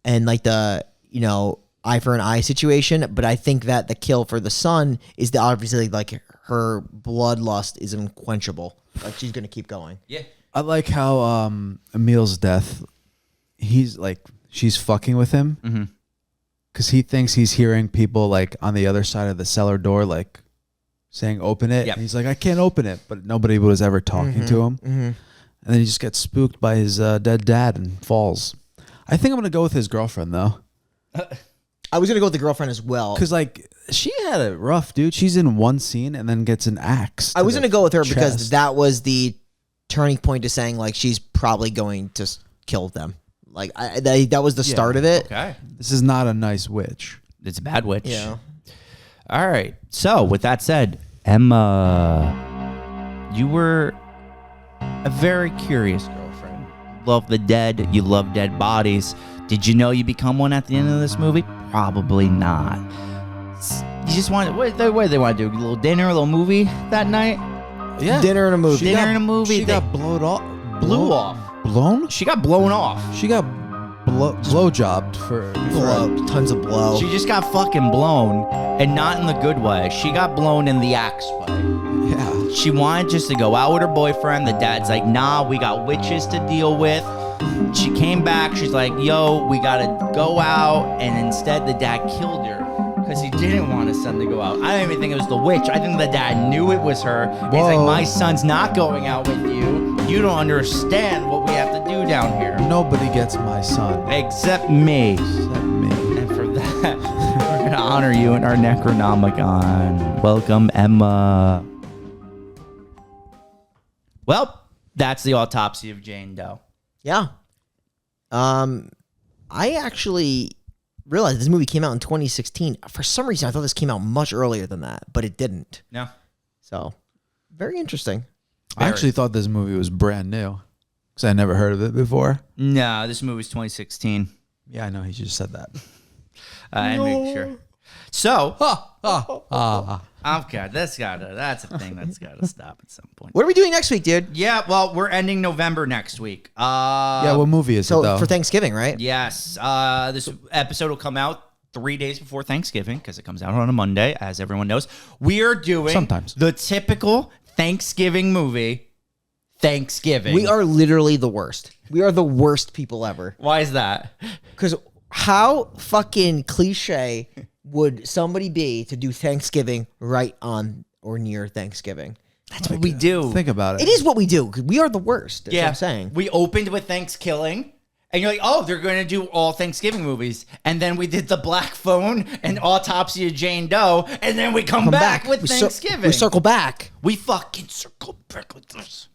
[SPEAKER 1] and, like, the, you know, eye for an eye situation. But I think that the kill for the son is the obviously, like, her bloodlust is unquenchable. Like, she's going to keep going.
[SPEAKER 2] Yeah.
[SPEAKER 3] I like how Emile's death, he's, like, she's fucking with him. Because he thinks he's hearing people like on the other side of the cellar door, like saying, open it.
[SPEAKER 2] Yep.
[SPEAKER 3] And he's like, I can't open it. But nobody was ever talking to him. And then he just gets spooked by his dead dad and falls. I think I'm going to go with his girlfriend, though.
[SPEAKER 1] I was going to go with the girlfriend as well.
[SPEAKER 3] Because, like, she had it rough, dude. She's in one scene and then gets an axe.
[SPEAKER 1] I was going to go with her because
[SPEAKER 3] chest.
[SPEAKER 1] that was the turning point to saying, like, she's probably going to kill them. Like, that was the start of it.
[SPEAKER 2] Okay.
[SPEAKER 3] This is not a nice witch.
[SPEAKER 2] It's a bad witch.
[SPEAKER 1] Yeah.
[SPEAKER 2] All right. So, with that said, Emma, you were a very curious girlfriend. Love the dead. You love dead bodies. Did you know you become one at the end of this movie? Probably not. You just want what do they want to do? A little dinner, a little movie that night?
[SPEAKER 3] Yeah.
[SPEAKER 1] Dinner and a movie.
[SPEAKER 2] Dinner and a movie.
[SPEAKER 3] She got blowed off.
[SPEAKER 2] blew off.
[SPEAKER 3] Blown?
[SPEAKER 2] She got blown off.
[SPEAKER 3] She got blow-jobbed for
[SPEAKER 1] Tons of blow.
[SPEAKER 2] She just got fucking blown, and not in the good way. She got blown in the axe way.
[SPEAKER 3] yeah.
[SPEAKER 2] She wanted just to go out with her boyfriend. The dad's like, nah, we got witches to deal with. She came back. She's like, yo, we gotta go out. And instead, the dad killed her because he didn't want his son to go out. I don't even think it was the witch. I think the dad knew it was her. He's like, my son's not going out with you. You don't understand what we have to do down here.
[SPEAKER 3] Nobody gets my son
[SPEAKER 2] Except me.
[SPEAKER 3] except me.
[SPEAKER 2] And for that, we're going to honor you in our Necronomicon. Welcome, Emma. Well, that's the autopsy of Jane Doe.
[SPEAKER 1] Yeah. I actually realized this movie came out in 2016. For some reason, I thought this came out much earlier than that, but it didn't.
[SPEAKER 2] No.
[SPEAKER 1] So, very interesting.
[SPEAKER 3] I actually thought this movie was brand new because I never heard of it before.
[SPEAKER 2] No, this movie was 2016.
[SPEAKER 3] Yeah, I know. He just said that.
[SPEAKER 2] I make sure. So, okay, that's a thing that's gotta stop at some point.
[SPEAKER 1] What are we doing next week, dude?
[SPEAKER 2] Yeah, well, we're ending November next week.
[SPEAKER 3] Yeah, what movie is it,
[SPEAKER 1] So,
[SPEAKER 3] though?
[SPEAKER 1] for Thanksgiving, right?
[SPEAKER 2] Yes, this episode will come out 3 days before Thanksgiving because it comes out on a Monday, as everyone knows. We are doing
[SPEAKER 3] Sometimes.
[SPEAKER 2] the typical Thanksgiving movie, Thanksgiving.
[SPEAKER 1] We are literally the worst. We are the worst people ever.
[SPEAKER 2] Why is that?
[SPEAKER 1] Because how fucking cliche would somebody be to do Thanksgiving right on or near Thanksgiving?
[SPEAKER 2] That's what we do.
[SPEAKER 3] Think about it.
[SPEAKER 1] It is what we do, because we are the worst. That's what I'm saying.
[SPEAKER 2] We opened with Thanksgiving, And you're like, oh, they're going to do all Thanksgiving movies. And then we did The Black Phone and Autopsy of Jane Doe. And then we come back with Thanksgiving.
[SPEAKER 1] We circle back.
[SPEAKER 2] We fucking circle back with this.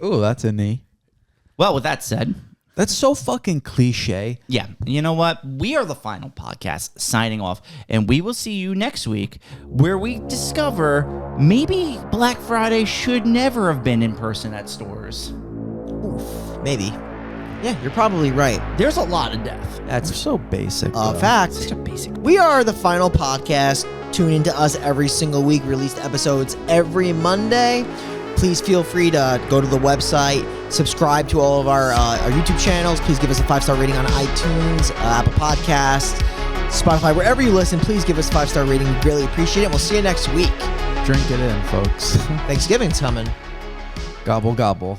[SPEAKER 3] Ooh, that's a knee.
[SPEAKER 2] Well, with that said,
[SPEAKER 3] That's so fucking cliche.
[SPEAKER 2] yeah, you know what? We are the final podcast signing off, and we will see you next week where we discover maybe Black Friday should never have been in person at stores.
[SPEAKER 1] Maybe. Yeah, you're probably right.
[SPEAKER 2] There's a lot of death.
[SPEAKER 3] That's so basic.
[SPEAKER 1] A
[SPEAKER 3] bro.
[SPEAKER 1] fact.
[SPEAKER 2] Such a basic.
[SPEAKER 1] We are the final podcast. Tune into us every single week. Released episodes every Monday. Please feel free to go to the website, subscribe to all of our YouTube channels. Please give us a 5-star rating on iTunes, Apple Podcasts, Spotify, wherever you listen. Please give us a 5-star rating. We greatly appreciate it. We'll see you next week.
[SPEAKER 3] Drink it in, folks.
[SPEAKER 1] Thanksgiving's coming.
[SPEAKER 3] Gobble, gobble.